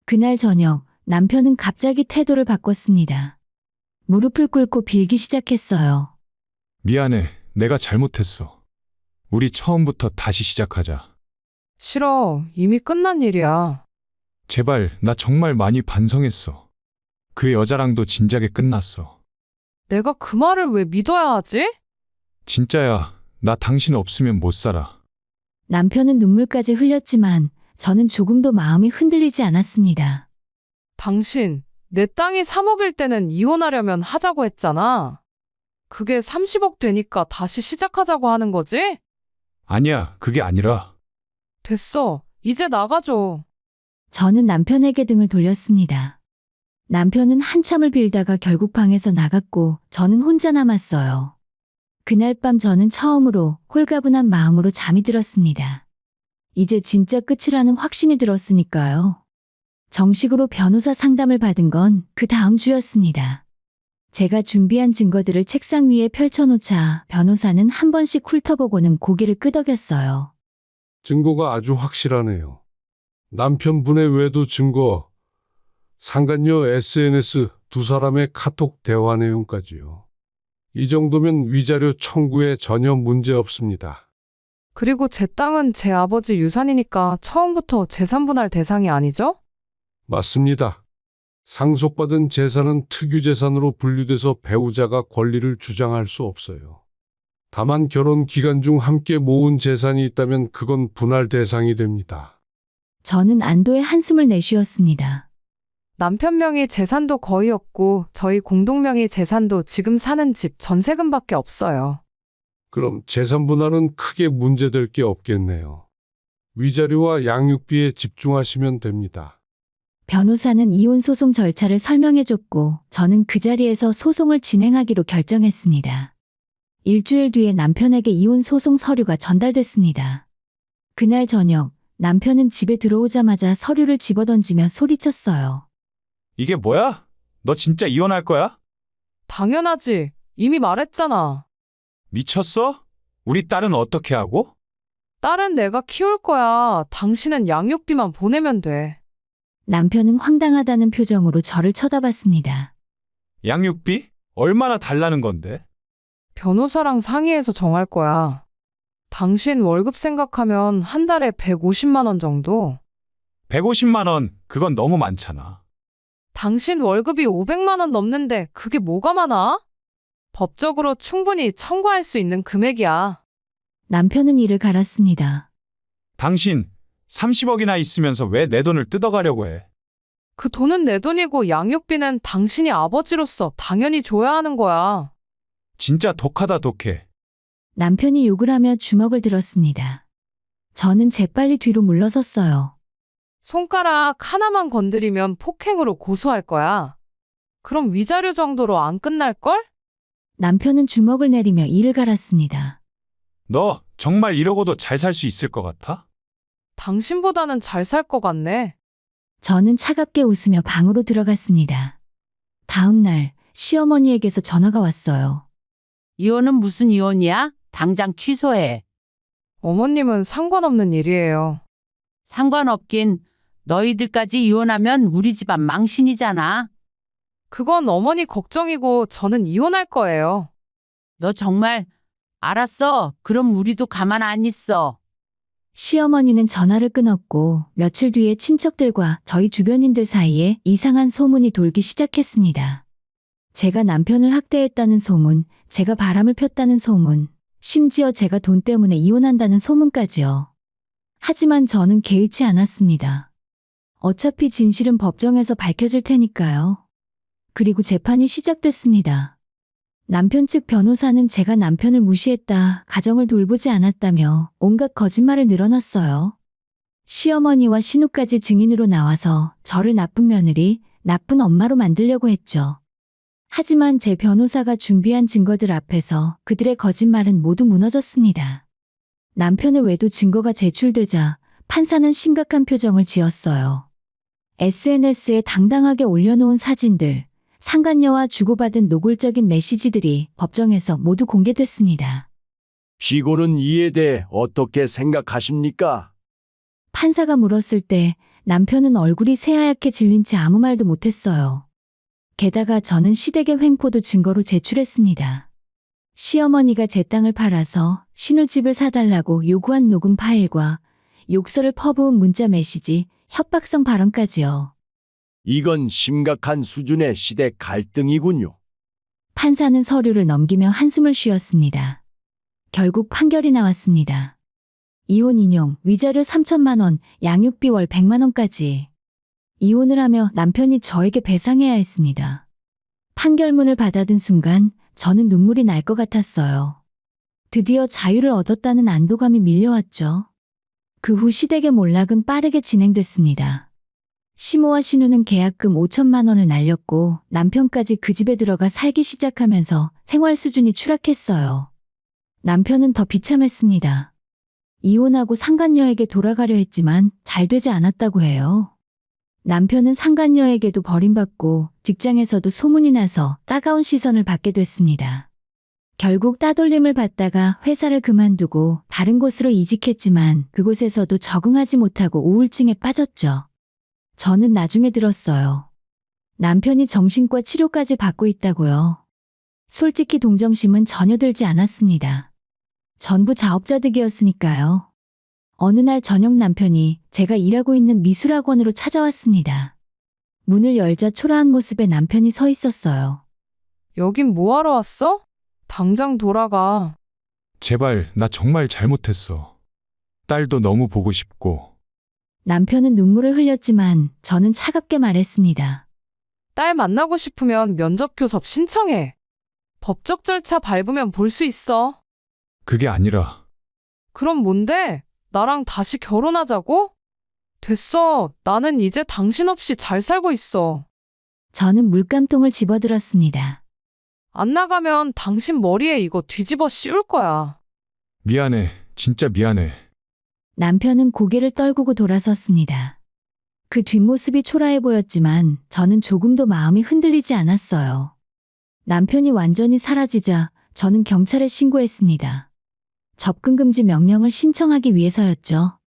그날 저녁 남편은 갑자기 태도를 바꿨습니다. 무릎을 꿇고 빌기 시작했어요. 미안해. 내가 잘못했어. 우리 처음부터 다시 시작하자. 싫어. 이미 끝난 일이야. 제발, 나 정말 많이 반성했어. 그 여자랑도 진작에 끝났어. 내가 그 말을 왜 믿어야 하지? 진짜야. 나 당신 없으면 못 살아. 남편은 눈물까지 흘렸지만 저는 조금도 마음이 흔들리지 않았습니다. 당신, 내 땅이 3억일 때는 이혼하려면 하자고 했잖아. 그게 30억 되니까 다시 시작하자고 하는 거지? 아니야, 그게 아니라. 됐어. 이제 나가줘. 저는 남편에게 등을 돌렸습니다. 남편은 한참을 빌다가 결국 방에서 나갔고 저는 혼자 남았어요. 그날 밤 저는 처음으로 홀가분한 마음으로 잠이 들었습니다. 이제 진짜 끝이라는 확신이 들었으니까요. 정식으로 변호사 상담을 받은 건 그 다음 주였습니다. 제가 준비한 증거들을 책상 위에 펼쳐놓자 변호사는 한 번씩 훑어보고는 고개를 끄덕였어요. 증거가 아주 확실하네요. 남편분의 외도 증거, 상간녀 SNS 두 사람의 카톡 대화 내용까지요. 이 정도면 위자료 청구에 전혀 문제 없습니다. 그리고 제 땅은 제 아버지 유산이니까 처음부터 재산분할 대상이 아니죠? 맞습니다. 상속받은 재산은 특유재산으로 분류돼서 배우자가 권리를 주장할 수 없어요. 다만 결혼 기간 중 함께 모은 재산이 있다면 그건 분할 대상이 됩니다. 저는 안도의 한숨을 내쉬었습니다. 남편 명의 재산도 거의 없고 저희 공동 명의 재산도 지금 사는 집 전세금밖에 없어요. 그럼 재산 분할은 크게 문제될 게 없겠네요. 위자료와 양육비에 집중하시면 됩니다. 변호사는 이혼 소송 절차를 설명해줬고 저는 그 자리에서 소송을 진행하기로 결정했습니다. 일주일 뒤에 남편에게 이혼 소송 서류가 전달됐습니다. 그날 저녁 남편은 집에 들어오자마자 서류를 집어던지며 소리쳤어요. 이게 뭐야? 너 진짜 이혼할 거야? 당연하지. 이미 말했잖아. 미쳤어? 우리 딸은 어떻게 하고? 딸은 내가 키울 거야. 당신은 양육비만 보내면 돼. 남편은 황당하다는 표정으로 저를 쳐다봤습니다. 양육비? 얼마나 달라는 건데? 변호사랑 상의해서 정할 거야. 당신 월급 생각하면 한 달에 150만 원 정도? 150만 원, 그건 너무 많잖아. 당신 월급이 500만 원 넘는데 그게 뭐가 많아? 법적으로 충분히 청구할 수 있는 금액이야. 남편은 이를 갈았습니다. 당신 30억이나 있으면서 왜 내 돈을 뜯어가려고 해? 그 돈은 내 돈이고 양육비는 당신이 아버지로서 당연히 줘야 하는 거야. 진짜 독하다 독해. 남편이 욕을 하며 주먹을 들었습니다. 저는 재빨리 뒤로 물러섰어요. 손가락 하나만 건드리면 폭행으로 고소할 거야. 그럼 위자료 정도로 안 끝날걸? 남편은 주먹을 내리며 이를 갈았습니다. 너 정말 이러고도 잘 살 수 있을 것 같아? 당신보다는 잘 살 것 같네. 저는 차갑게 웃으며 방으로 들어갔습니다. 다음 날 시어머니에게서 전화가 왔어요. 이혼은 무슨 이혼이야? 당장 취소해. 어머님은 상관없는 일이에요. 상관없긴. 너희들까지 이혼하면 우리 집안 망신이잖아. 그건 어머니 걱정이고 저는 이혼할 거예요. 너 정말 알았어. 그럼 우리도 가만 안 있어. 시어머니는 전화를 끊었고 며칠 뒤에 친척들과 저희 주변인들 사이에 이상한 소문이 돌기 시작했습니다. 제가 남편을 학대했다는 소문, 제가 바람을 폈다는 소문, 심지어 제가 돈 때문에 이혼한다는 소문까지요. 하지만 저는 개의치 않았습니다. 어차피 진실은 법정에서 밝혀질 테니까요. 그리고 재판이 시작됐습니다. 남편 측 변호사는 제가 남편을 무시했다, 가정을 돌보지 않았다며 온갖 거짓말을 늘어놨어요. 시어머니와 신우까지 증인으로 나와서 저를 나쁜 며느리, 나쁜 엄마로 만들려고 했죠. 하지만 제 변호사가 준비한 증거들 앞에서 그들의 거짓말은 모두 무너졌습니다. 남편의 외도 증거가 제출되자 판사는 심각한 표정을 지었어요. SNS에 당당하게 올려놓은 사진들, 상간녀와 주고받은 노골적인 메시지들이 법정에서 모두 공개됐습니다. 피고는 이에 대해 어떻게 생각하십니까? 판사가 물었을 때 남편은 얼굴이 새하얗게 질린 채 아무 말도 못했어요. 게다가 저는 시댁의 횡포도 증거로 제출했습니다. 시어머니가 제 땅을 팔아서 신우집을 사달라고 요구한 녹음 파일과 욕설을 퍼부은 문자 메시지, 협박성 발언까지요. 이건 심각한 수준의 시대 갈등이군요. 판사는 서류를 넘기며 한숨을 쉬었습니다. 결국 판결이 나왔습니다. 이혼 인용, 위자료 3천만 원, 양육비 월 100만 원까지. 이혼을 하며 남편이 저에게 배상해야 했습니다. 판결문을 받아든 순간 저는 눈물이 날 것 같았어요. 드디어 자유를 얻었다는 안도감이 밀려왔죠. 그 후 시댁의 몰락은 빠르게 진행됐습니다. 시모와 신우는 계약금 5천만 원을 날렸고 남편까지 그 집에 들어가 살기 시작하면서 생활 수준이 추락했어요. 남편은 더 비참했습니다. 이혼하고 상간녀에게 돌아가려 했지만 잘 되지 않았다고 해요. 남편은 상간녀에게도 버림받고 직장에서도 소문이 나서 따가운 시선을 받게 됐습니다. 결국 따돌림을 받다가 회사를 그만두고 다른 곳으로 이직했지만 그곳에서도 적응하지 못하고 우울증에 빠졌죠. 저는 나중에 들었어요. 남편이 정신과 치료까지 받고 있다고요. 솔직히 동정심은 전혀 들지 않았습니다. 전부 자업자득이었으니까요. 어느 날 저녁 남편이 제가 일하고 있는 미술학원으로 찾아왔습니다. 문을 열자 초라한 모습의 남편이 서 있었어요. 여긴 뭐하러 왔어? 당장 돌아가. 제발, 나 정말 잘못했어. 딸도 너무 보고 싶고. 남편은 눈물을 흘렸지만 저는 차갑게 말했습니다. 딸 만나고 싶으면 면접 교섭 신청해. 법적 절차 밟으면 볼 수 있어. 그게 아니라. 그럼 뭔데? 나랑 다시 결혼하자고? 됐어. 나는 이제 당신 없이 잘 살고 있어. 저는 물감통을 집어들었습니다. 안 나가면 당신 머리에 이거 뒤집어 씌울 거야. 미안해. 진짜 미안해. 남편은 고개를 떨구고 돌아섰습니다. 그 뒷모습이 초라해 보였지만 저는 조금도 마음이 흔들리지 않았어요. 남편이 완전히 사라지자 저는 경찰에 신고했습니다. 접근금지 명령을 신청하기 위해서였죠.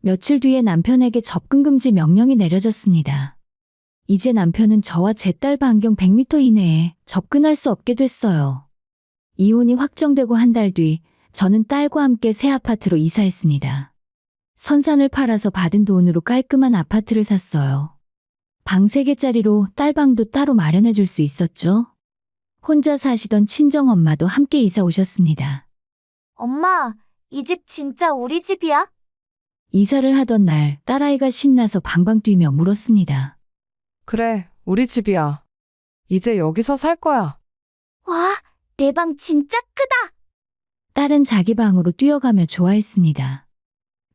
며칠 뒤에 남편에게 접근금지 명령이 내려졌습니다. 이제 남편은 저와 제 딸 반경 100m 이내에 접근할 수 없게 됐어요. 이혼이 확정되고 한 달 뒤 저는 딸과 함께 새 아파트로 이사했습니다. 선산을 팔아서 받은 돈으로 깔끔한 아파트를 샀어요. 방 3개짜리로 딸 방도 따로 마련해 줄 수 있었죠. 혼자 사시던 친정엄마도 함께 이사 오셨습니다. 엄마, 이 집 진짜 우리 집이야? 이사를 하던 날 딸아이가 신나서 방방 뛰며 물었습니다. 그래, 우리 집이야. 이제 여기서 살 거야. 와, 내 방 진짜 크다. 딸은 자기 방으로 뛰어가며 좋아했습니다.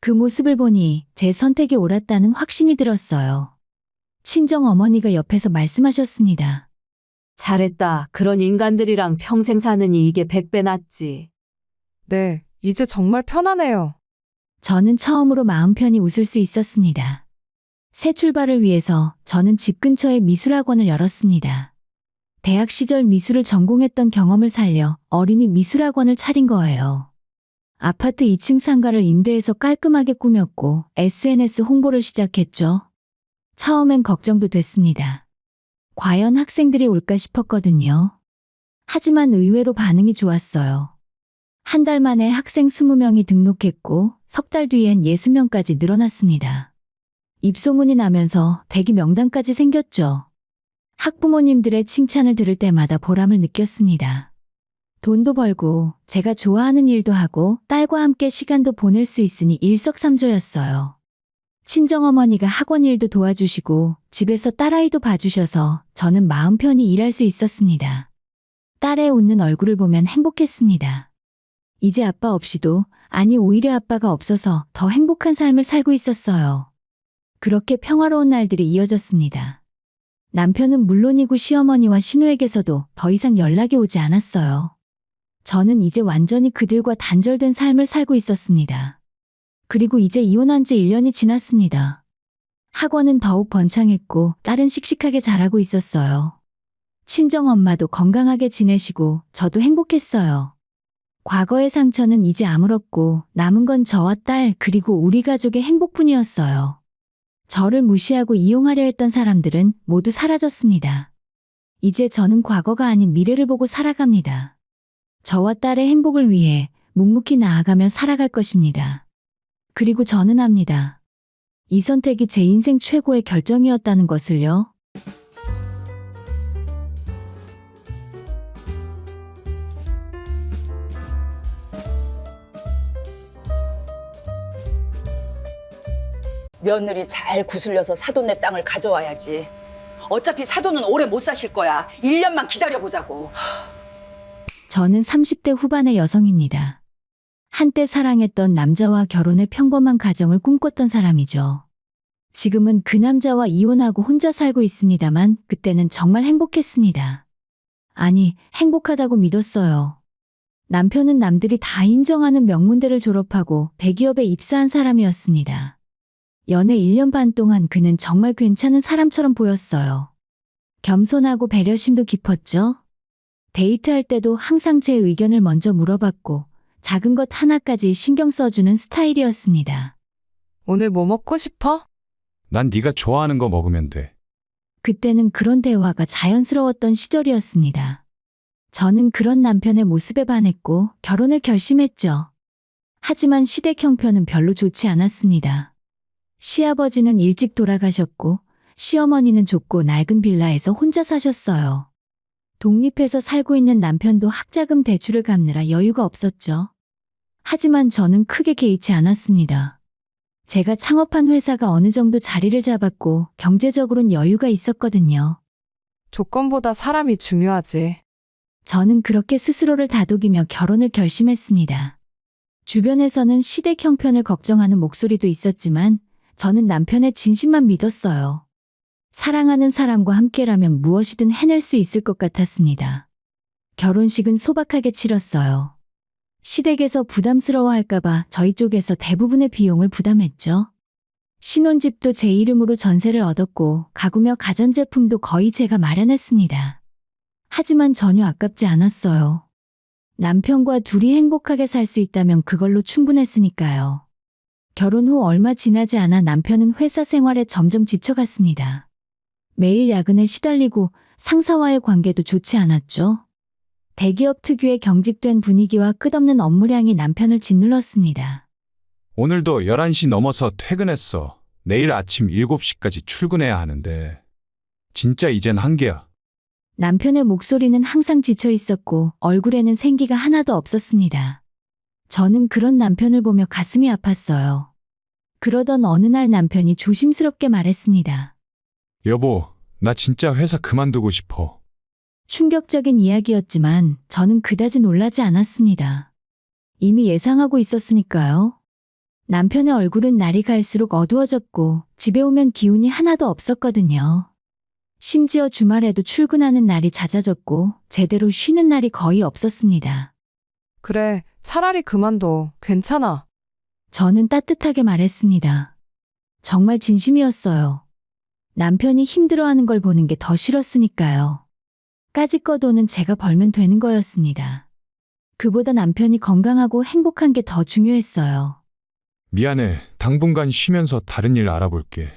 그 모습을 보니 제 선택이 옳았다는 확신이 들었어요. 친정 어머니가 옆에서 말씀하셨습니다. 잘했다. 그런 인간들이랑 평생 사느니 이게 100배 낫지. 네, 이제 정말 편하네요. 저는 처음으로 마음 편히 웃을 수 있었습니다. 새 출발을 위해서 저는 집 근처에 미술학원을 열었습니다. 대학 시절 미술을 전공했던 경험을 살려 어린이 미술학원을 차린 거예요. 아파트 2층 상가를 임대해서 깔끔하게 꾸몄고 SNS 홍보를 시작했죠. 처음엔 걱정도 됐습니다. 과연 학생들이 올까 싶었거든요. 하지만 의외로 반응이 좋았어요. 한 달 만에 학생 20명이 등록했고 석 달 뒤엔 60명까지 늘어났습니다. 입소문이 나면서 대기 명단까지 생겼죠. 학부모님들의 칭찬을 들을 때마다 보람을 느꼈습니다. 돈도 벌고 제가 좋아하는 일도 하고 딸과 함께 시간도 보낼 수 있으니 일석삼조였어요. 친정어머니가 학원 일도 도와주시고 집에서 딸아이도 봐주셔서 저는 마음 편히 일할 수 있었습니다. 딸의 웃는 얼굴을 보면 행복했습니다. 이제 아빠 없이도, 아니 오히려 아빠가 없어서 더 행복한 삶을 살고 있었어요. 그렇게 평화로운 날들이 이어졌습니다. 남편은 물론이고 시어머니와 신우에게서도 더 이상 연락이 오지 않았어요. 저는 이제 완전히 그들과 단절된 삶을 살고 있었습니다. 그리고 이제 이혼한 지 1년이 지났습니다. 학원은 더욱 번창했고 딸은 씩씩하게 자라고 있었어요. 친정엄마도 건강하게 지내시고 저도 행복했어요. 과거의 상처는 이제 아물었고 남은 건 저와 딸 그리고 우리 가족의 행복뿐이었어요. 저를 무시하고 이용하려 했던 사람들은 모두 사라졌습니다. 이제 저는 과거가 아닌 미래를 보고 살아갑니다. 저와 딸의 행복을 위해 묵묵히 나아가며 살아갈 것입니다. 그리고 저는 압니다. 이 선택이 제 인생 최고의 결정이었다는 것을요. 며느리 잘 구슬려서 사돈네 땅을 가져와야지. 어차피 사돈은 오래 못 사실 거야. 1년만 기다려보자고. 저는 30대 후반의 여성입니다. 한때 사랑했던 남자와 결혼해 평범한 가정을 꿈꿨던 사람이죠. 지금은 그 남자와 이혼하고 혼자 살고 있습니다만 그때는 정말 행복했습니다. 아니, 행복하다고 믿었어요. 남편은 남들이 다 인정하는 명문대를 졸업하고 대기업에 입사한 사람이었습니다. 연애 1년 반 동안 그는 정말 괜찮은 사람처럼 보였어요. 겸손하고 배려심도 깊었죠. 데이트할 때도 항상 제 의견을 먼저 물어봤고 작은 것 하나까지 신경 써주는 스타일이었습니다. 오늘 뭐 먹고 싶어? 난 네가 좋아하는 거 먹으면 돼. 그때는 그런 대화가 자연스러웠던 시절이었습니다. 저는 그런 남편의 모습에 반했고 결혼을 결심했죠. 하지만 시댁 형편은 별로 좋지 않았습니다. 시아버지는 일찍 돌아가셨고 시어머니는 좁고 낡은 빌라에서 혼자 사셨어요. 독립해서 살고 있는 남편도 학자금 대출을 갚느라 여유가 없었죠. 하지만 저는 크게 개의치 않았습니다. 제가 창업한 회사가 어느 정도 자리를 잡았고 경제적으로는 여유가 있었거든요. 조건보다 사람이 중요하지. 저는 그렇게 스스로를 다독이며 결혼을 결심했습니다. 주변에서는 시댁 형편을 걱정하는 목소리도 있었지만 저는 남편의 진심만 믿었어요. 사랑하는 사람과 함께라면 무엇이든 해낼 수 있을 것 같았습니다. 결혼식은 소박하게 치렀어요. 시댁에서 부담스러워할까봐 저희 쪽에서 대부분의 비용을 부담했죠. 신혼집도 제 이름으로 전세를 얻었고 가구며 가전제품도 거의 제가 마련했습니다. 하지만 전혀 아깝지 않았어요. 남편과 둘이 행복하게 살 수 있다면 그걸로 충분했으니까요. 결혼 후 얼마 지나지 않아 남편은 회사 생활에 점점 지쳐갔습니다. 매일 야근에 시달리고 상사와의 관계도 좋지 않았죠. 대기업 특유의 경직된 분위기와 끝없는 업무량이 남편을 짓눌렀습니다. 오늘도 11시 넘어서 퇴근했어. 내일 아침 7시까지 출근해야 하는데. 진짜 이젠 한계야. 남편의 목소리는 항상 지쳐 있었고 얼굴에는 생기가 하나도 없었습니다. 저는 그런 남편을 보며 가슴이 아팠어요. 그러던 어느 날 남편이 조심스럽게 말했습니다. 여보, 나 진짜 회사 그만두고 싶어. 충격적인 이야기였지만 저는 그다지 놀라지 않았습니다. 이미 예상하고 있었으니까요. 남편의 얼굴은 날이 갈수록 어두워졌고 집에 오면 기운이 하나도 없었거든요. 심지어 주말에도 출근하는 날이 잦아졌고 제대로 쉬는 날이 거의 없었습니다. 그래, 차라리 그만둬. 괜찮아. 저는 따뜻하게 말했습니다. 정말 진심이었어요. 남편이 힘들어하는 걸 보는 게 더 싫었으니까요. 까짓거 돈은 제가 벌면 되는 거였습니다. 그보다 남편이 건강하고 행복한 게 더 중요했어요. 미안해. 당분간 쉬면서 다른 일 알아볼게.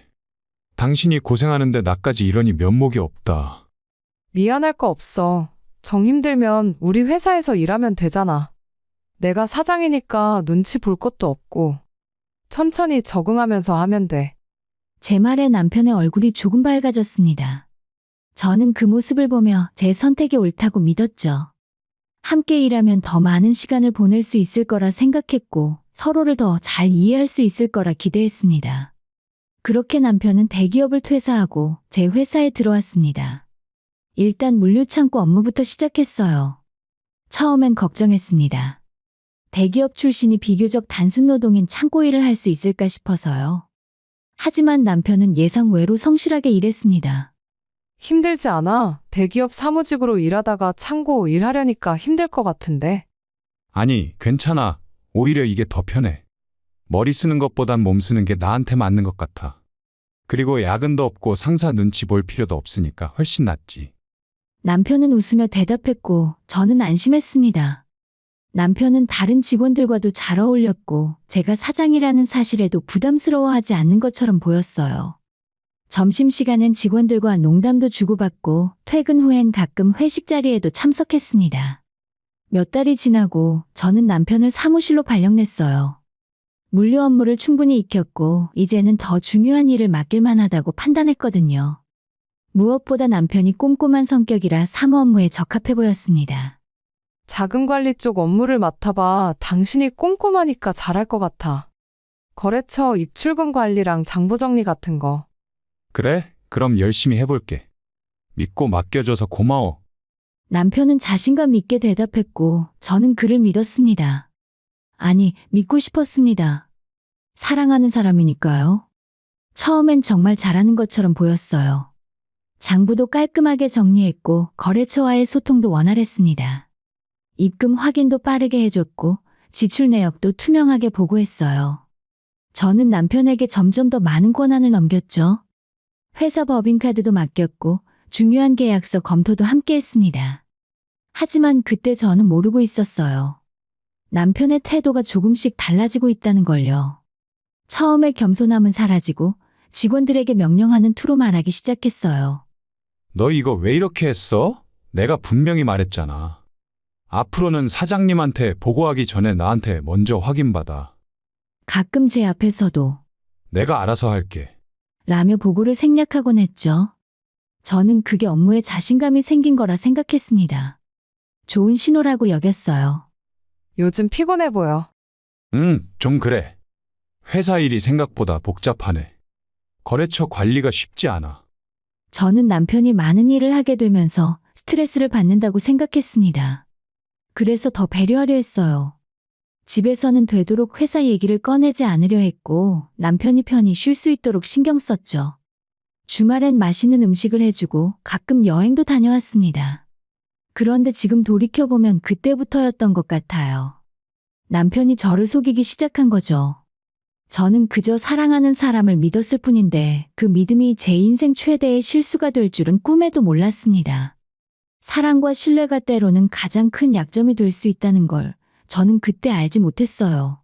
당신이 고생하는데 나까지 이러니 면목이 없다. 미안할 거 없어. 정 힘들면 우리 회사에서 일하면 되잖아. 내가 사장이니까 눈치 볼 것도 없고. 천천히 적응하면서 하면 돼. 제 말에 남편의 얼굴이 조금 밝아졌습니다. 저는 그 모습을 보며 제 선택이 옳다고 믿었죠. 함께 일하면 더 많은 시간을 보낼 수 있을 거라 생각했고 서로를 더 잘 이해할 수 있을 거라 기대했습니다. 그렇게 남편은 대기업을 퇴사하고 제 회사에 들어왔습니다. 일단 물류창고 업무부터 시작했어요. 처음엔 걱정했습니다. 대기업 출신이 비교적 단순 노동인 창고 일을 할 수 있을까 싶어서요. 하지만 남편은 예상 외로 성실하게 일했습니다. 힘들지 않아? 대기업 사무직으로 일하다가 창고 일하려니까 힘들 것 같은데. 아니, 괜찮아. 오히려 이게 더 편해. 머리 쓰는 것보단 몸 쓰는 게 나한테 맞는 것 같아. 그리고 야근도 없고 상사 눈치 볼 필요도 없으니까 훨씬 낫지. 남편은 웃으며 대답했고 저는 안심했습니다. 남편은 다른 직원들과도 잘 어울렸고 제가 사장이라는 사실에도 부담스러워하지 않는 것처럼 보였어요. 점심시간엔 직원들과 농담도 주고받고 퇴근 후엔 가끔 회식 자리에도 참석했습니다. 몇 달이 지나고 저는 남편을 사무실로 발령냈어요. 물류 업무를 충분히 익혔고 이제는 더 중요한 일을 맡길만 하다고 판단했거든요. 무엇보다 남편이 꼼꼼한 성격이라 사무 업무에 적합해 보였습니다. 자금 관리 쪽 업무를 맡아봐. 당신이 꼼꼼하니까 잘할 것 같아. 거래처 입출금 관리랑 장부 정리 같은 거. 그래? 그럼 열심히 해볼게. 믿고 맡겨줘서 고마워. 남편은 자신감 있게 대답했고 저는 그를 믿었습니다. 아니, 믿고 싶었습니다. 사랑하는 사람이니까요. 처음엔 정말 잘하는 것처럼 보였어요. 장부도 깔끔하게 정리했고 거래처와의 소통도 원활했습니다. 입금 확인도 빠르게 해줬고 지출 내역도 투명하게 보고했어요. 저는 남편에게 점점 더 많은 권한을 넘겼죠. 회사 법인카드도 맡겼고 중요한 계약서 검토도 함께 했습니다. 하지만 그때 저는 모르고 있었어요. 남편의 태도가 조금씩 달라지고 있다는 걸요. 처음에 겸손함은 사라지고 직원들에게 명령하는 투로 말하기 시작했어요. 너 이거 왜 이렇게 했어? 내가 분명히 말했잖아. 앞으로는 사장님한테 보고하기 전에 나한테 먼저 확인받아. 가끔 제 앞에서도 내가 알아서 할게. 라며 보고를 생략하곤 했죠. 저는 그게 업무에 자신감이 생긴 거라 생각했습니다. 좋은 신호라고 여겼어요. 요즘 피곤해 보여. 좀 그래. 회사 일이 생각보다 복잡하네. 거래처 관리가 쉽지 않아. 저는 남편이 많은 일을 하게 되면서 스트레스를 받는다고 생각했습니다. 그래서 더 배려하려 했어요. 집에서는 되도록 회사 얘기를 꺼내지 않으려 했고 남편이 편히 쉴 수 있도록 신경 썼죠. 주말엔 맛있는 음식을 해주고 가끔 여행도 다녀왔습니다. 그런데 지금 돌이켜보면 그때부터였던 것 같아요. 남편이 저를 속이기 시작한 거죠. 저는 그저 사랑하는 사람을 믿었을 뿐인데 그 믿음이 제 인생 최대의 실수가 될 줄은 꿈에도 몰랐습니다. 사랑과 신뢰가 때로는 가장 큰 약점이 될 수 있다는 걸 저는 그때 알지 못했어요.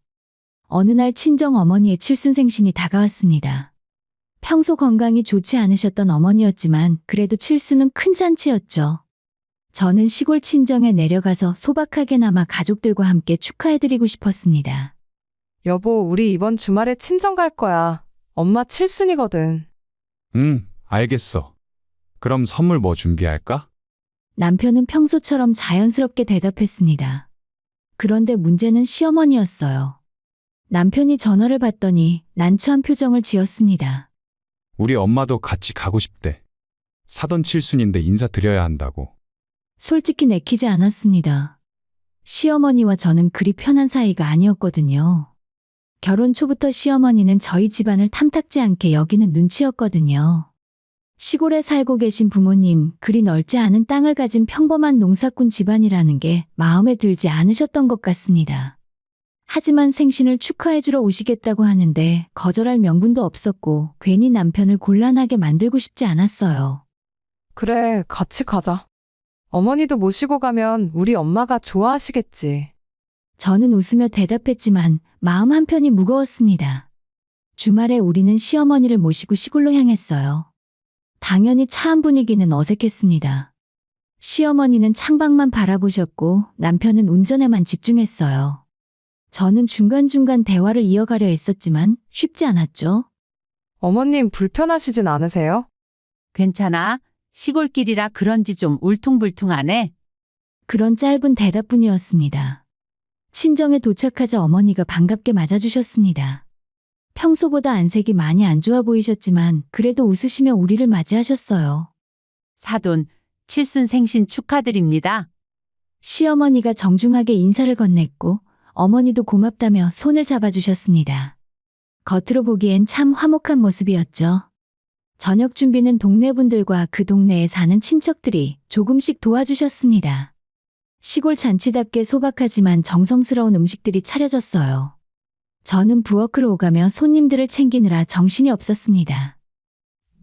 어느 날 친정 어머니의 칠순생신이 다가왔습니다. 평소 건강이 좋지 않으셨던 어머니였지만 그래도 칠순은 큰 잔치였죠. 저는 시골 친정에 내려가서 소박하게나마 가족들과 함께 축하해드리고 싶었습니다. 여보, 우리 이번 주말에 친정 갈 거야. 엄마 칠순이거든. 알겠어. 그럼 선물 뭐 준비할까? 남편은 평소처럼 자연스럽게 대답했습니다. 그런데 문제는 시어머니였어요. 남편이 전화를 받더니 난처한 표정을 지었습니다. 우리 엄마도 같이 가고 싶대. 사돈 칠순인데 인사드려야 한다고. 솔직히 내키지 않았습니다. 시어머니와 저는 그리 편한 사이가 아니었거든요. 결혼 초부터 시어머니는 저희 집안을 탐탁지 않게 여기는 눈치였거든요. 시골에 살고 계신 부모님, 그리 넓지 않은 땅을 가진 평범한 농사꾼 집안이라는 게 마음에 들지 않으셨던 것 같습니다. 하지만 생신을 축하해주러 오시겠다고 하는데 거절할 명분도 없었고 괜히 남편을 곤란하게 만들고 싶지 않았어요. 그래, 같이 가자. 어머니도 모시고 가면 우리 엄마가 좋아하시겠지. 저는 웃으며 대답했지만 마음 한편이 무거웠습니다. 주말에 우리는 시어머니를 모시고 시골로 향했어요. 당연히 차 안 분위기는 어색했습니다. 시어머니는 창밖만 바라보셨고 남편은 운전에만 집중했어요. 저는 중간중간 대화를 이어가려 했었지만 쉽지 않았죠. 어머님 불편하시진 않으세요? 괜찮아. 시골길이라 그런지 좀 울퉁불퉁하네. 그런 짧은 대답뿐이었습니다. 친정에 도착하자 어머니가 반갑게 맞아주셨습니다. 평소보다 안색이 많이 안 좋아 보이셨지만 그래도 웃으시며 우리를 맞이하셨어요. 사돈, 칠순 생신 축하드립니다. 시어머니가 정중하게 인사를 건넸고 어머니도 고맙다며 손을 잡아주셨습니다. 겉으로 보기엔 참 화목한 모습이었죠. 저녁 준비는 동네 분들과 그 동네에 사는 친척들이 조금씩 도와주셨습니다. 시골 잔치답게 소박하지만 정성스러운 음식들이 차려졌어요. 저는 부엌으로 오가며 손님들을 챙기느라 정신이 없었습니다.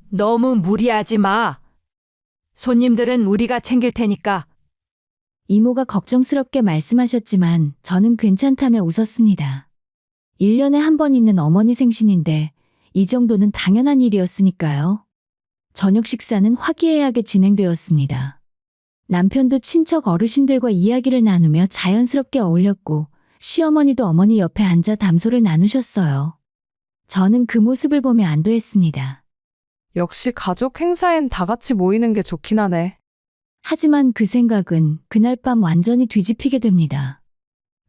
너무 무리하지 마. 손님들은 우리가 챙길 테니까. 이모가 걱정스럽게 말씀하셨지만 저는 괜찮다며 웃었습니다. 1년에 한 번 있는 어머니 생신인데 이 정도는 당연한 일이었으니까요. 저녁 식사는 화기애애하게 진행되었습니다. 남편도 친척 어르신들과 이야기를 나누며 자연스럽게 어울렸고 시어머니도 어머니 옆에 앉아 담소를 나누셨어요. 저는 그 모습을 보며 안도했습니다. 역시 가족 행사엔 다 같이 모이는 게 좋긴 하네. 하지만 그 생각은 그날 밤 완전히 뒤집히게 됩니다.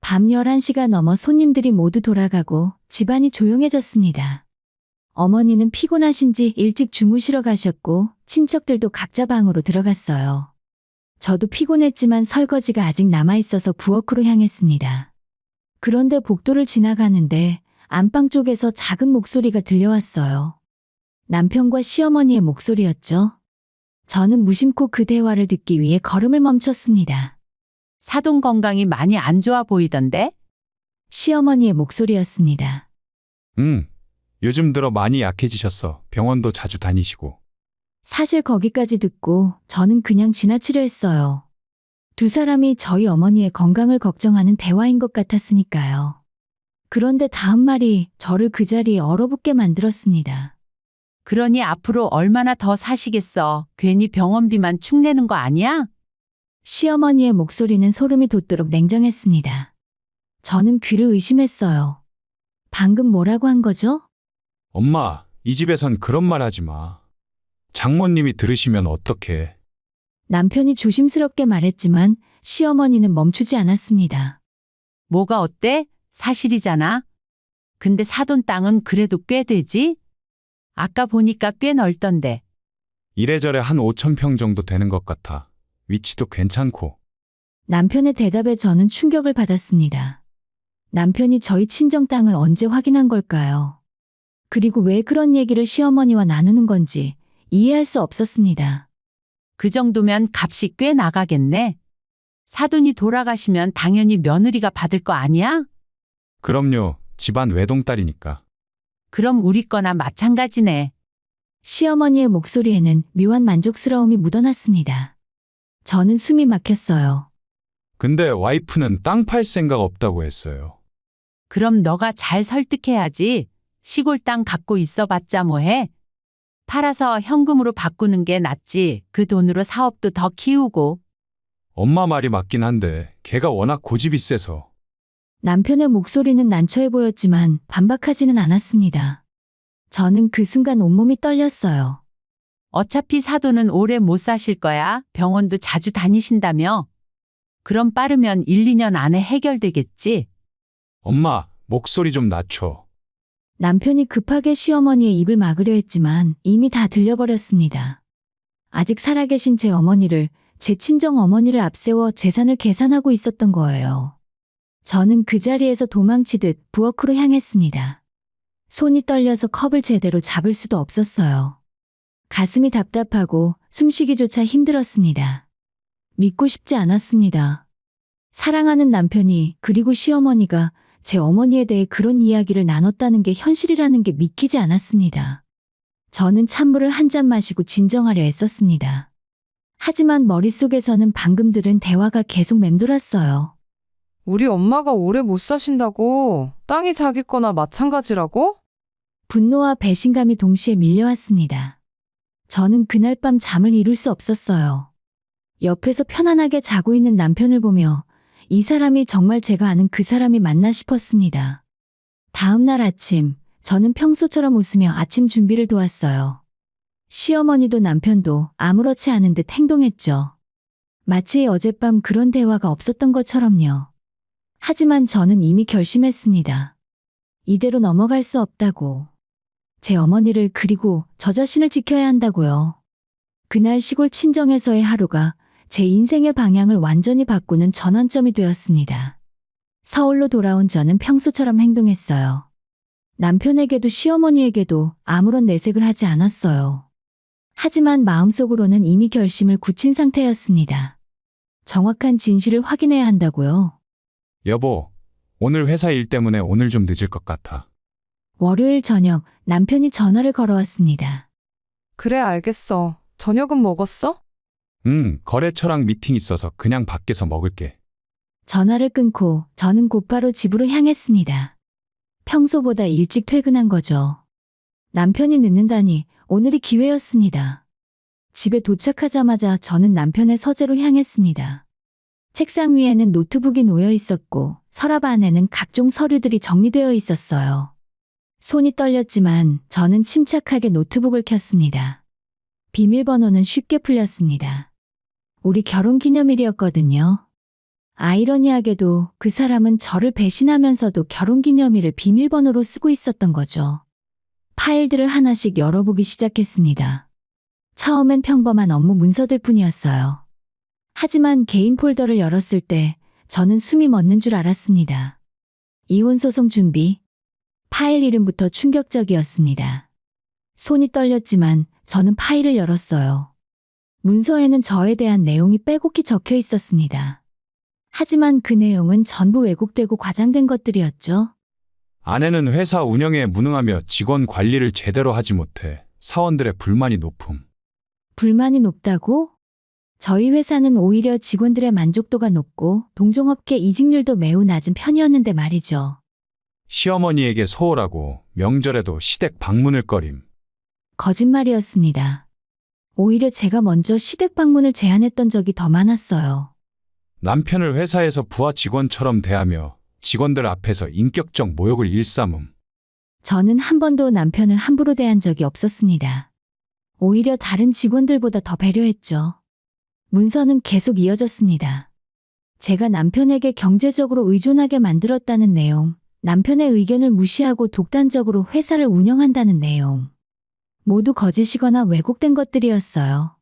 밤 11시가 넘어 손님들이 모두 돌아가고 집안이 조용해졌습니다. 어머니는 피곤하신지 일찍 주무시러 가셨고 친척들도 각자 방으로 들어갔어요. 저도 피곤했지만 설거지가 아직 남아있어서 부엌으로 향했습니다. 그런데 복도를 지나가는데 안방 쪽에서 작은 목소리가 들려왔어요. 남편과 시어머니의 목소리였죠. 저는 무심코 그 대화를 듣기 위해 걸음을 멈췄습니다. 사돈 건강이 많이 안 좋아 보이던데? 시어머니의 목소리였습니다. 요즘 들어 많이 약해지셨어. 병원도 자주 다니시고. 사실 거기까지 듣고 저는 그냥 지나치려 했어요. 두 사람이 저희 어머니의 건강을 걱정하는 대화인 것 같았으니까요. 그런데 다음 말이 저를 그 자리에 얼어붙게 만들었습니다. 그러니 앞으로 얼마나 더 사시겠어. 괜히 병원비만 축내는 거 아니야? 시어머니의 목소리는 소름이 돋도록 냉정했습니다. 저는 귀를 의심했어요. 방금 뭐라고 한 거죠? 엄마, 이 집에선 그런 말 하지 마. 장모님이 들으시면 어떡해. 남편이 조심스럽게 말했지만 시어머니는 멈추지 않았습니다. 뭐가 어때? 사실이잖아. 근데 사돈 땅은 그래도 꽤 되지? 아까 보니까 꽤 넓던데. 이래저래 한 5,000평 정도 되는 것 같아. 위치도 괜찮고. 남편의 대답에 저는 충격을 받았습니다. 남편이 저희 친정 땅을 언제 확인한 걸까요? 그리고 왜 그런 얘기를 시어머니와 나누는 건지 이해할 수 없었습니다. 그 정도면 값이 꽤 나가겠네. 사돈이 돌아가시면 당연히 며느리가 받을 거 아니야? 그럼요. 집안 외동딸이니까. 그럼 우리 거나 마찬가지네. 시어머니의 목소리에는 묘한 만족스러움이 묻어났습니다. 저는 숨이 막혔어요. 근데 와이프는 땅 팔 생각 없다고 했어요. 그럼 너가 잘 설득해야지. 시골 땅 갖고 있어봤자 뭐해? 팔아서 현금으로 바꾸는 게 낫지. 그 돈으로 사업도 더 키우고. 엄마 말이 맞긴 한데 걔가 워낙 고집이 세서. 남편의 목소리는 난처해 보였지만 반박하지는 않았습니다. 저는 그 순간 온몸이 떨렸어요. 어차피 사돈은 오래 못 사실 거야. 병원도 자주 다니신다며. 그럼 빠르면 1, 2년 안에 해결되겠지. 엄마, 목소리 좀 낮춰. 남편이 급하게 시어머니의 입을 막으려 했지만 이미 다 들려버렸습니다. 아직 살아계신 제 어머니를, 제 친정 어머니를 앞세워 재산을 계산하고 있었던 거예요. 저는 그 자리에서 도망치듯 부엌으로 향했습니다. 손이 떨려서 컵을 제대로 잡을 수도 없었어요. 가슴이 답답하고 숨쉬기조차 힘들었습니다. 믿고 싶지 않았습니다. 사랑하는 남편이 그리고 시어머니가 제 어머니에 대해 그런 이야기를 나눴다는 게 현실이라는 게 믿기지 않았습니다. 저는 찬물을 한 잔 마시고 진정하려 애썼습니다. 하지만 머릿속에서는 방금 들은 대화가 계속 맴돌았어요. 우리 엄마가 오래 못 사신다고? 땅이 자기 거나 마찬가지라고? 분노와 배신감이 동시에 밀려왔습니다. 저는 그날 밤 잠을 이룰 수 없었어요. 옆에서 편안하게 자고 있는 남편을 보며 이 사람이 정말 제가 아는 그 사람이 맞나 싶었습니다. 다음 날 아침, 저는 평소처럼 웃으며 아침 준비를 도왔어요. 시어머니도 남편도 아무렇지 않은 듯 행동했죠. 마치 어젯밤 그런 대화가 없었던 것처럼요. 하지만 저는 이미 결심했습니다. 이대로 넘어갈 수 없다고. 제 어머니를 그리고 저 자신을 지켜야 한다고요. 그날 시골 친정에서의 하루가 제 인생의 방향을 완전히 바꾸는 전환점이 되었습니다. 서울로 돌아온 저는 평소처럼 행동했어요. 남편에게도 시어머니에게도 아무런 내색을 하지 않았어요. 하지만 마음속으로는 이미 결심을 굳힌 상태였습니다. 정확한 진실을 확인해야 한다고요. 여보, 오늘 회사 일 때문에 오늘 좀 늦을 것 같아. 월요일 저녁 남편이 전화를 걸어왔습니다. 그래, 알겠어. 저녁은 먹었어? 거래처랑 미팅 있어서 그냥 밖에서 먹을게. 전화를 끊고 저는 곧바로 집으로 향했습니다. 평소보다 일찍 퇴근한 거죠. 남편이 늦는다니 오늘이 기회였습니다. 집에 도착하자마자 저는 남편의 서재로 향했습니다. 책상 위에는 노트북이 놓여 있었고 서랍 안에는 각종 서류들이 정리되어 있었어요. 손이 떨렸지만 저는 침착하게 노트북을 켰습니다. 비밀번호는 쉽게 풀렸습니다. 우리 결혼 기념일이었거든요. 아이러니하게도 그 사람은 저를 배신하면서도 결혼 기념일을 비밀번호로 쓰고 있었던 거죠. 파일들을 하나씩 열어보기 시작했습니다. 처음엔 평범한 업무 문서들 뿐이었어요. 하지만 개인 폴더를 열었을 때 저는 숨이 멎는 줄 알았습니다. 이혼소송 준비. 파일 이름부터 충격적이었습니다. 손이 떨렸지만 저는 파일을 열었어요. 문서에는 저에 대한 내용이 빼곡히 적혀 있었습니다. 하지만 그 내용은 전부 왜곡되고 과장된 것들이었죠. 아내는 회사 운영에 무능하며 직원 관리를 제대로 하지 못해 사원들의 불만이 높음. 불만이 높다고? 저희 회사는 오히려 직원들의 만족도가 높고 동종업계 이직률도 매우 낮은 편이었는데 말이죠. 시어머니에게 소홀하고 명절에도 시댁 방문을 꺼림. 거짓말이었습니다. 오히려 제가 먼저 시댁 방문을 제안했던 적이 더 많았어요. 남편을 회사에서 부하 직원처럼 대하며 직원들 앞에서 인격적 모욕을 일삼음. 저는 한 번도 남편을 함부로 대한 적이 없었습니다. 오히려 다른 직원들보다 더 배려했죠. 문서는 계속 이어졌습니다. 제가 남편에게 경제적으로 의존하게 만들었다는 내용, 남편의 의견을 무시하고 독단적으로 회사를 운영한다는 내용. 모두 거짓이거나 왜곡된 것들이었어요.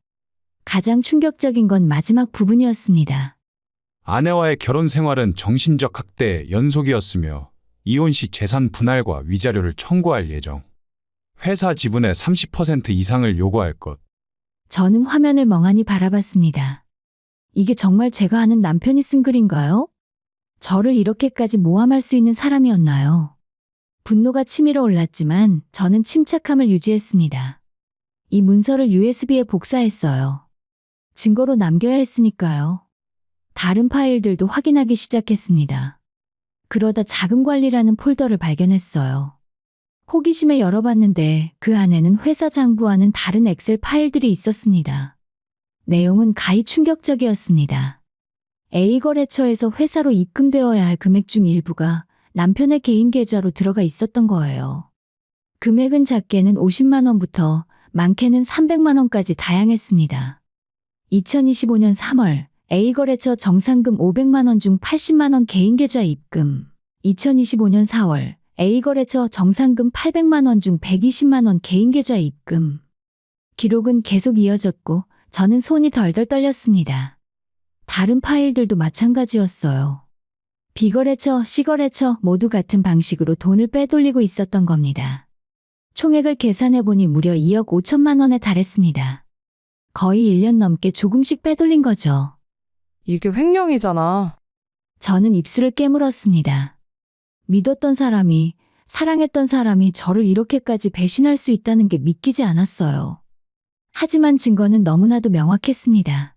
가장 충격적인 건 마지막 부분이었습니다. 아내와의 결혼 생활은 정신적 학대의 연속이었으며 이혼 시 재산 분할과 위자료를 청구할 예정. 회사 지분의 30% 이상을 요구할 것. 저는 화면을 멍하니 바라봤습니다. 이게 정말 제가 아는 남편이 쓴 글인가요? 저를 이렇게까지 모함할 수 있는 사람이었나요? 분노가 치밀어 올랐지만 저는 침착함을 유지했습니다. 이 문서를 USB에 복사했어요. 증거로 남겨야 했으니까요. 다른 파일들도 확인하기 시작했습니다. 그러다 자금 관리라는 폴더를 발견했어요. 호기심에 열어봤는데 그 안에는 회사 장부와는 다른 엑셀 파일들이 있었습니다. 내용은 가히 충격적이었습니다. A거래처에서 회사로 입금되어야 할 금액 중 일부가 남편의 개인 계좌로 들어가 있었던 거예요. 금액은 작게는 50만 원부터 많게는 300만 원까지 다양했습니다. 2025년 3월 A거래처 정상금 500만 원 중 80만 원 개인 계좌 입금. 2025년 4월 A거래처 정상금 800만 원 중 120만 원 개인 계좌 입금. 기록은 계속 이어졌고 저는 손이 덜덜 떨렸습니다. 다른 파일들도 마찬가지였어요. B거래처, C거래처 모두 같은 방식으로 돈을 빼돌리고 있었던 겁니다. 총액을 계산해보니 무려 2억 5천만 원에 달했습니다. 거의 1년 넘게 조금씩 빼돌린 거죠. 이게 횡령이잖아. 저는 입술을 깨물었습니다. 믿었던 사람이, 사랑했던 사람이 저를 이렇게까지 배신할 수 있다는 게 믿기지 않았어요. 하지만 증거는 너무나도 명확했습니다.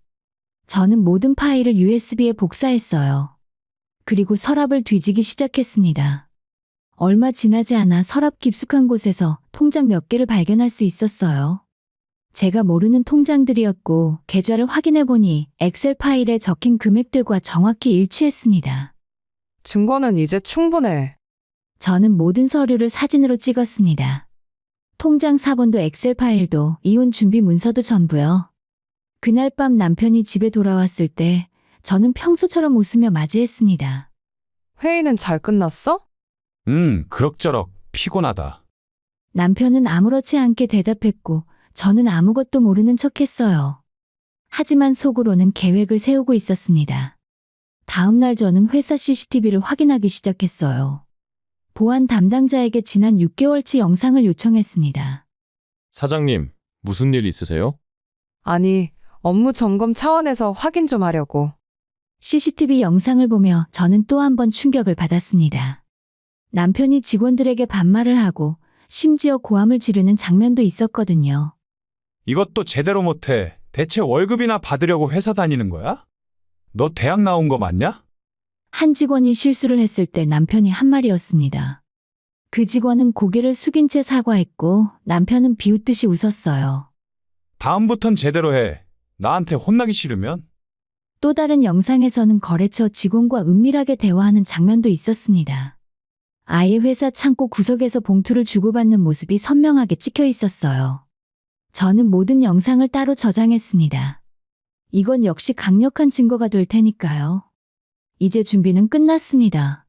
저는 모든 파일을 USB에 복사했어요. 그리고 서랍을 뒤지기 시작했습니다. 얼마 지나지 않아 서랍 깊숙한 곳에서 통장 몇 개를 발견할 수 있었어요. 제가 모르는 통장들이었고 계좌를 확인해 보니 엑셀 파일에 적힌 금액들과 정확히 일치했습니다. 증거는 이제 충분해. 저는 모든 서류를 사진으로 찍었습니다. 통장 사본도 엑셀 파일도 이혼 준비 문서도 전부요. 그날 밤 남편이 집에 돌아왔을 때 저는 평소처럼 웃으며 맞이했습니다. 회의는 잘 끝났어? 그럭저럭 피곤하다. 남편은 아무렇지 않게 대답했고 저는 아무것도 모르는 척했어요. 하지만 속으로는 계획을 세우고 있었습니다. 다음 날 저는 회사 CCTV를 확인하기 시작했어요. 보안 담당자에게 지난 6개월치 영상을 요청했습니다. 사장님, 무슨 일 있으세요? 아니, 업무 점검 차원에서 확인 좀 하려고. CCTV 영상을 보며 저는 또 한 번 충격을 받았습니다. 남편이 직원들에게 반말을 하고 심지어 고함을 지르는 장면도 있었거든요. 이것도 제대로 못해. 대체 월급이나 받으려고 회사 다니는 거야? 너 대학 나온 거 맞냐? 한 직원이 실수를 했을 때 남편이 한 말이었습니다. 그 직원은 고개를 숙인 채 사과했고 남편은 비웃듯이 웃었어요. 다음부턴 제대로 해. 나한테 혼나기 싫으면? 또 다른 영상에서는 거래처 직원과 은밀하게 대화하는 장면도 있었습니다. 아예 회사 창고 구석에서 봉투를 주고받는 모습이 선명하게 찍혀 있었어요. 저는 모든 영상을 따로 저장했습니다. 이건 역시 강력한 증거가 될 테니까요. 이제 준비는 끝났습니다.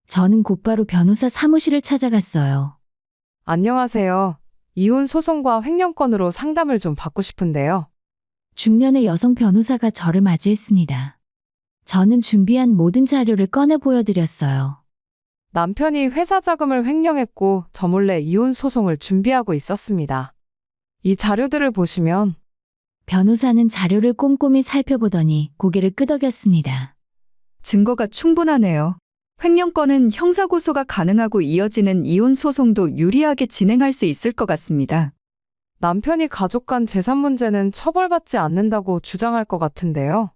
저는 곧바로 변호사 사무실을 찾아갔어요. 안녕하세요. 이혼 소송과 횡령건으로 상담을 좀 받고 싶은데요. 중년의 여성 변호사가 저를 맞이했습니다. 저는 준비한 모든 자료를 꺼내 보여드렸어요. 남편이 회사 자금을 횡령했고 저 몰래 이혼 소송을 준비하고 있었습니다. 이 자료들을 보시면 변호사는 자료를 꼼꼼히 살펴보더니 고개를 끄덕였습니다. 증거가 충분하네요. 횡령건은 형사고소가 가능하고 이어지는 이혼 소송도 유리하게 진행할 수 있을 것 같습니다. 남편이 가족 간 재산 문제는 처벌받지 않는다고 주장할 것 같은데요.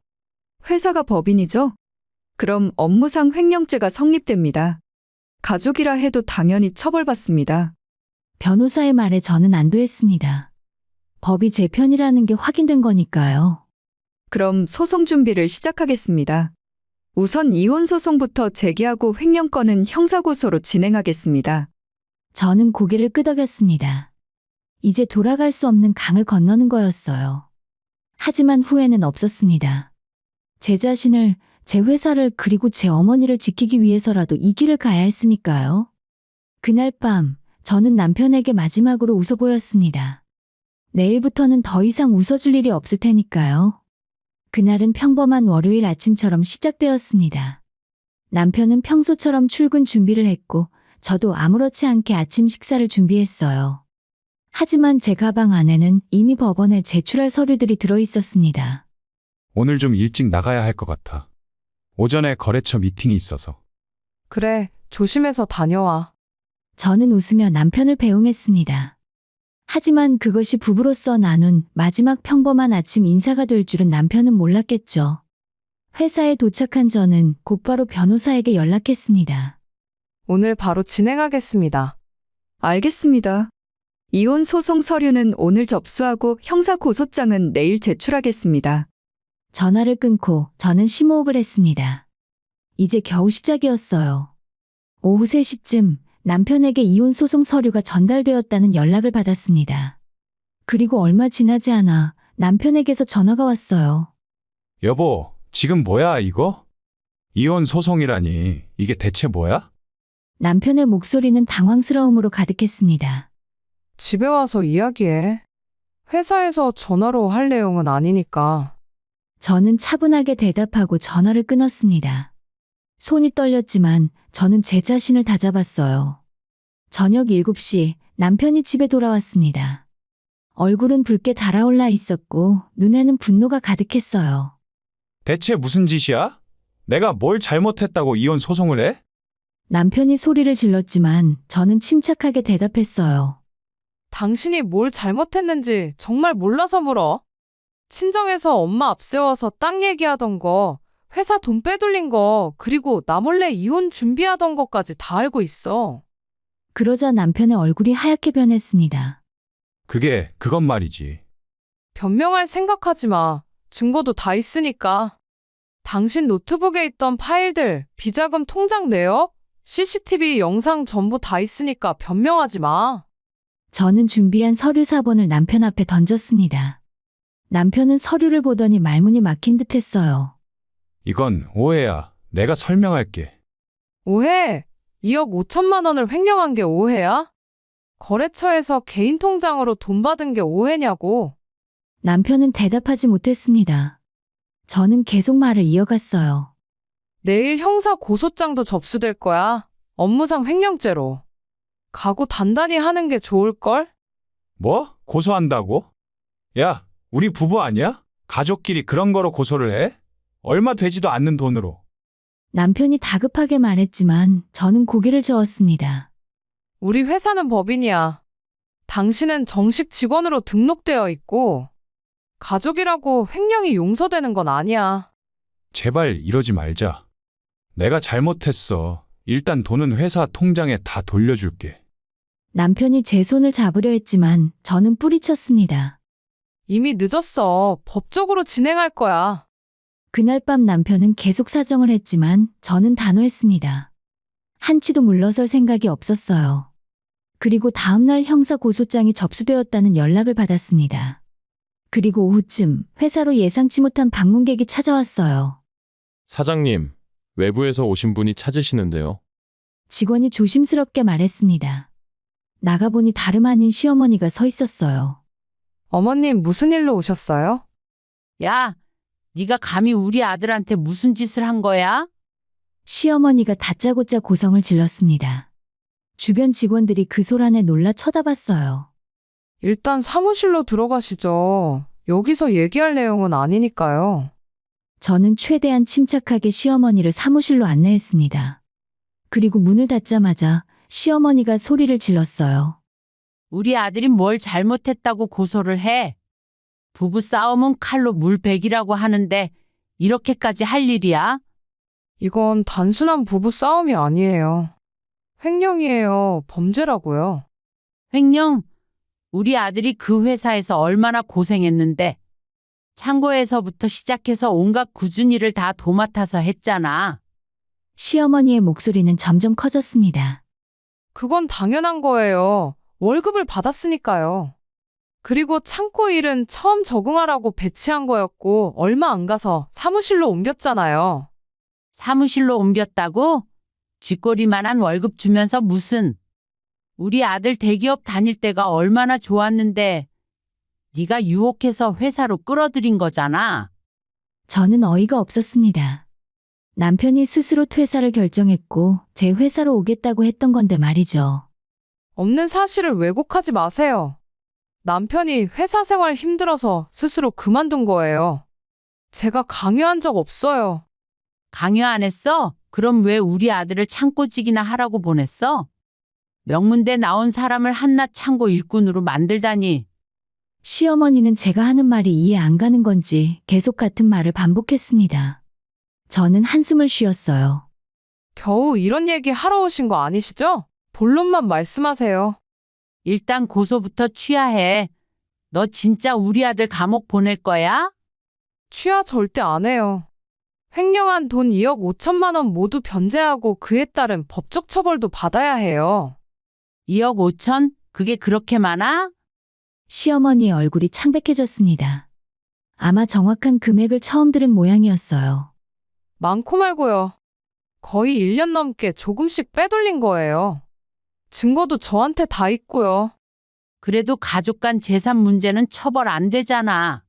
회사가 법인이죠? 그럼 업무상 횡령죄가 성립됩니다. 가족이라 해도 당연히 처벌받습니다. 변호사의 말에 저는 안도했습니다. 법이 제 편이라는 게 확인된 거니까요. 그럼 소송 준비를 시작하겠습니다. 우선 이혼 소송부터 제기하고 횡령건은 형사고소로 진행하겠습니다. 저는 고개를 끄덕였습니다. 이제 돌아갈 수 없는 강을 건너는 거였어요. 하지만 후회는 없었습니다. 제 자신을, 제 회사를 그리고 제 어머니를 지키기 위해서라도 이 길을 가야 했으니까요. 그날 밤 저는 남편에게 마지막으로 웃어 보였습니다. 내일부터는 더 이상 웃어줄 일이 없을 테니까요. 그날은 평범한 월요일 아침처럼 시작되었습니다. 남편은 평소처럼 출근 준비를 했고 저도 아무렇지 않게 아침 식사를 준비했어요. 하지만 제 가방 안에는 이미 법원에 제출할 서류들이 들어 있었습니다. 오늘 좀 일찍 나가야 할 것 같아. 오전에 거래처 미팅이 있어서. 그래, 조심해서 다녀와. 저는 웃으며 남편을 배웅했습니다. 하지만 그것이 부부로서 나눈 마지막 평범한 아침 인사가 될 줄은 남편은 몰랐겠죠. 회사에 도착한 저는 곧바로 변호사에게 연락했습니다. 오늘 바로 진행하겠습니다. 알겠습니다. 이혼 소송 서류는 오늘 접수하고 형사고소장은 내일 제출하겠습니다. 전화를 끊고 저는 심호흡을 했습니다. 이제 겨우 시작이었어요. 오후 3시쯤 남편에게 이혼 소송 서류가 전달되었다는 연락을 받았습니다. 그리고 얼마 지나지 않아 남편에게서 전화가 왔어요. 여보, 지금 뭐야 이거? 이혼 소송이라니. 이게 대체 뭐야? 남편의 목소리는 당황스러움으로 가득했습니다. 집에 와서 이야기해. 회사에서 전화로 할 내용은 아니니까. 저는 차분하게 대답하고 전화를 끊었습니다. 손이 떨렸지만 저는 제 자신을 다잡았어요. 저녁 7시 남편이 집에 돌아왔습니다. 얼굴은 붉게 달아올라 있었고 눈에는 분노가 가득했어요. 대체 무슨 짓이야? 내가 뭘 잘못했다고 이혼 소송을 해? 남편이 소리를 질렀지만 저는 침착하게 대답했어요. 당신이 뭘 잘못했는지 정말 몰라서 물어. 친정에서 엄마 앞세워서 땅 얘기하던 거, 회사 돈 빼돌린 거, 그리고 나 몰래 이혼 준비하던 것까지 다 알고 있어. 그러자 남편의 얼굴이 하얗게 변했습니다. 그건 말이지. 변명할 생각하지 마. 증거도 다 있으니까. 당신 노트북에 있던 파일들, 비자금 통장 내역, CCTV 영상 전부 다 있으니까 변명하지 마. 저는 준비한 서류 사본을 남편 앞에 던졌습니다. 남편은 서류를 보더니 말문이 막힌 듯 했어요. 이건 오해야. 내가 설명할게. 오해? 2억 5천만 원을 횡령한 게 오해야? 거래처에서 개인 통장으로 돈 받은 게 오해냐고. 남편은 대답하지 못했습니다. 저는 계속 말을 이어갔어요. 내일 형사 고소장도 접수될 거야. 업무상 횡령죄로. 각오 단단히 하는 게 좋을걸? 뭐? 고소한다고? 야, 우리 부부 아니야? 가족끼리 그런 거로 고소를 해? 얼마 되지도 않는 돈으로. 남편이 다급하게 말했지만 저는 고개를 저었습니다. 우리 회사는 법인이야. 당신은 정식 직원으로 등록되어 있고 가족이라고 횡령이 용서되는 건 아니야. 제발 이러지 말자. 내가 잘못했어. 일단 돈은 회사 통장에 다 돌려줄게. 남편이 제 손을 잡으려 했지만 저는 뿌리쳤습니다. 이미 늦었어. 법적으로 진행할 거야. 그날 밤 남편은 계속 사정을 했지만 저는 단호했습니다. 한치도 물러설 생각이 없었어요. 그리고 다음날 형사 고소장이 접수되었다는 연락을 받았습니다. 그리고 오후쯤 회사로 예상치 못한 방문객이 찾아왔어요. 사장님, 외부에서 오신 분이 찾으시는데요. 직원이 조심스럽게 말했습니다. 나가보니 다름 아닌 시어머니가 서 있었어요. 어머님 무슨 일로 오셨어요? 야, 네가 감히 우리 아들한테 무슨 짓을 한 거야? 시어머니가 다짜고짜 고성을 질렀습니다. 주변 직원들이 그 소란에 놀라 쳐다봤어요. 일단 사무실로 들어가시죠. 여기서 얘기할 내용은 아니니까요. 저는 최대한 침착하게 시어머니를 사무실로 안내했습니다. 그리고 문을 닫자마자 시어머니가 소리를 질렀어요. 우리 아들이 뭘 잘못했다고 고소를 해? 부부 싸움은 칼로 물베기라고 하는데 이렇게까지 할 일이야? 이건 단순한 부부 싸움이 아니에요. 횡령이에요. 범죄라고요. 횡령? 우리 아들이 그 회사에서 얼마나 고생했는데 창고에서부터 시작해서 온갖 굳은 일을 다 도맡아서 했잖아. 시어머니의 목소리는 점점 커졌습니다. 그건 당연한 거예요. 월급을 받았으니까요. 그리고 창고 일은 처음 적응하라고 배치한 거였고 얼마 안 가서 사무실로 옮겼잖아요. 사무실로 옮겼다고? 쥐꼬리만한 월급 주면서 무슨. 우리 아들 대기업 다닐 때가 얼마나 좋았는데 네가 유혹해서 회사로 끌어들인 거잖아. 저는 어이가 없었습니다. 남편이 스스로 퇴사를 결정했고 제 회사로 오겠다고 했던 건데 말이죠. 없는 사실을 왜곡하지 마세요. 남편이 회사 생활 힘들어서 스스로 그만둔 거예요. 제가 강요한 적 없어요. 강요 안 했어? 그럼 왜 우리 아들을 창고직이나 하라고 보냈어? 명문대 나온 사람을 한낱 창고 일꾼으로 만들다니. 시어머니는 제가 하는 말이 이해 안 가는 건지 계속 같은 말을 반복했습니다. 저는 한숨을 쉬었어요. 겨우 이런 얘기 하러 오신 거 아니시죠? 본론만 말씀하세요. 일단 고소부터 취하해. 너 진짜 우리 아들 감옥 보낼 거야? 취하 절대 안 해요. 횡령한 돈 2억 5천만 원 모두 변제하고 그에 따른 법적 처벌도 받아야 해요. 2억 5천? 그게 그렇게 많아? 시어머니의 얼굴이 창백해졌습니다. 아마 정확한 금액을 처음 들은 모양이었어요. 많고 말고요. 거의 1년 넘게 조금씩 빼돌린 거예요. 증거도 저한테 다 있고요. 그래도 가족 간 재산 문제는 처벌 안 되잖아.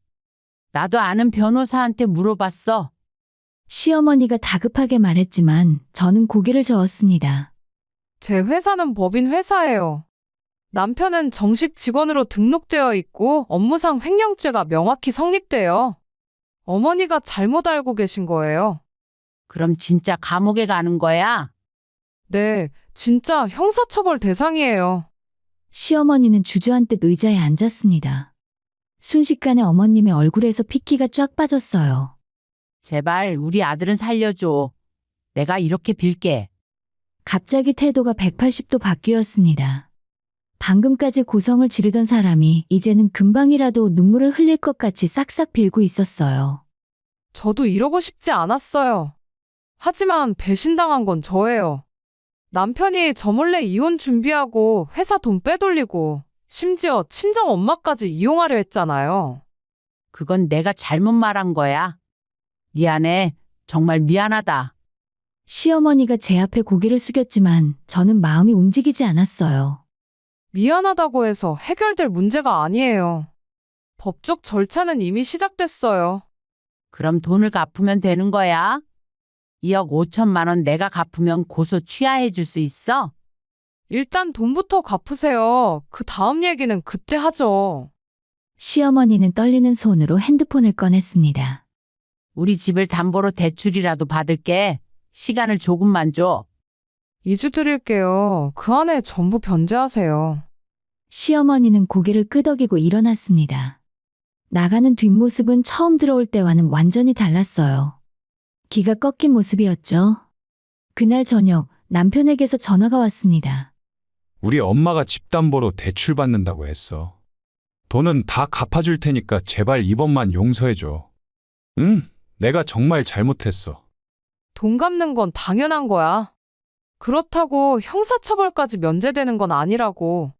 나도 아는 변호사한테 물어봤어. 시어머니가 다급하게 말했지만 저는 고개를 저었습니다. 제 회사는 법인 회사예요. 남편은 정식 직원으로 등록되어 있고 업무상 횡령죄가 명확히 성립돼요. 어머니가 잘못 알고 계신 거예요. 그럼 진짜 감옥에 가는 거야? 네, 진짜 형사처벌 대상이에요. 시어머니는 주저앉듯 의자에 앉았습니다. 순식간에 어머님의 얼굴에서 핏기가 쫙 빠졌어요. 제발 우리 아들은 살려줘. 내가 이렇게 빌게. 갑자기 태도가 180도 바뀌었습니다. 방금까지 고성을 지르던 사람이 이제는 금방이라도 눈물을 흘릴 것 같이 싹싹 빌고 있었어요. 저도 이러고 싶지 않았어요. 하지만 배신당한 건 저예요. 남편이 저 몰래 이혼 준비하고 회사 돈 빼돌리고 심지어 친정 엄마까지 이용하려 했잖아요. 그건 내가 잘못 말한 거야. 미안해. 정말 미안하다. 시어머니가 제 앞에 고개를 숙였지만 저는 마음이 움직이지 않았어요. 미안하다고 해서 해결될 문제가 아니에요. 법적 절차는 이미 시작됐어요. 그럼 돈을 갚으면 되는 거야? 2억 5천만 원 내가 갚으면 고소 취하해 줄 수 있어? 일단 돈부터 갚으세요. 그 다음 얘기는 그때 하죠. 시어머니는 떨리는 손으로 핸드폰을 꺼냈습니다. 우리 집을 담보로 대출이라도 받을게. 시간을 조금만 줘. 2주 드릴게요. 그 안에 전부 변제하세요. 시어머니는 고개를 끄덕이고 일어났습니다. 나가는 뒷모습은 처음 들어올 때와는 완전히 달랐어요. 기가 꺾인 모습이었죠. 그날 저녁 남편에게서 전화가 왔습니다. 우리 엄마가 집담보로 대출 받는다고 했어. 돈은 다 갚아줄 테니까 제발 이번만 용서해줘. 응, 내가 정말 잘못했어. 돈 갚는 건 당연한 거야. 그렇다고 형사처벌까지 면제되는 건 아니라고.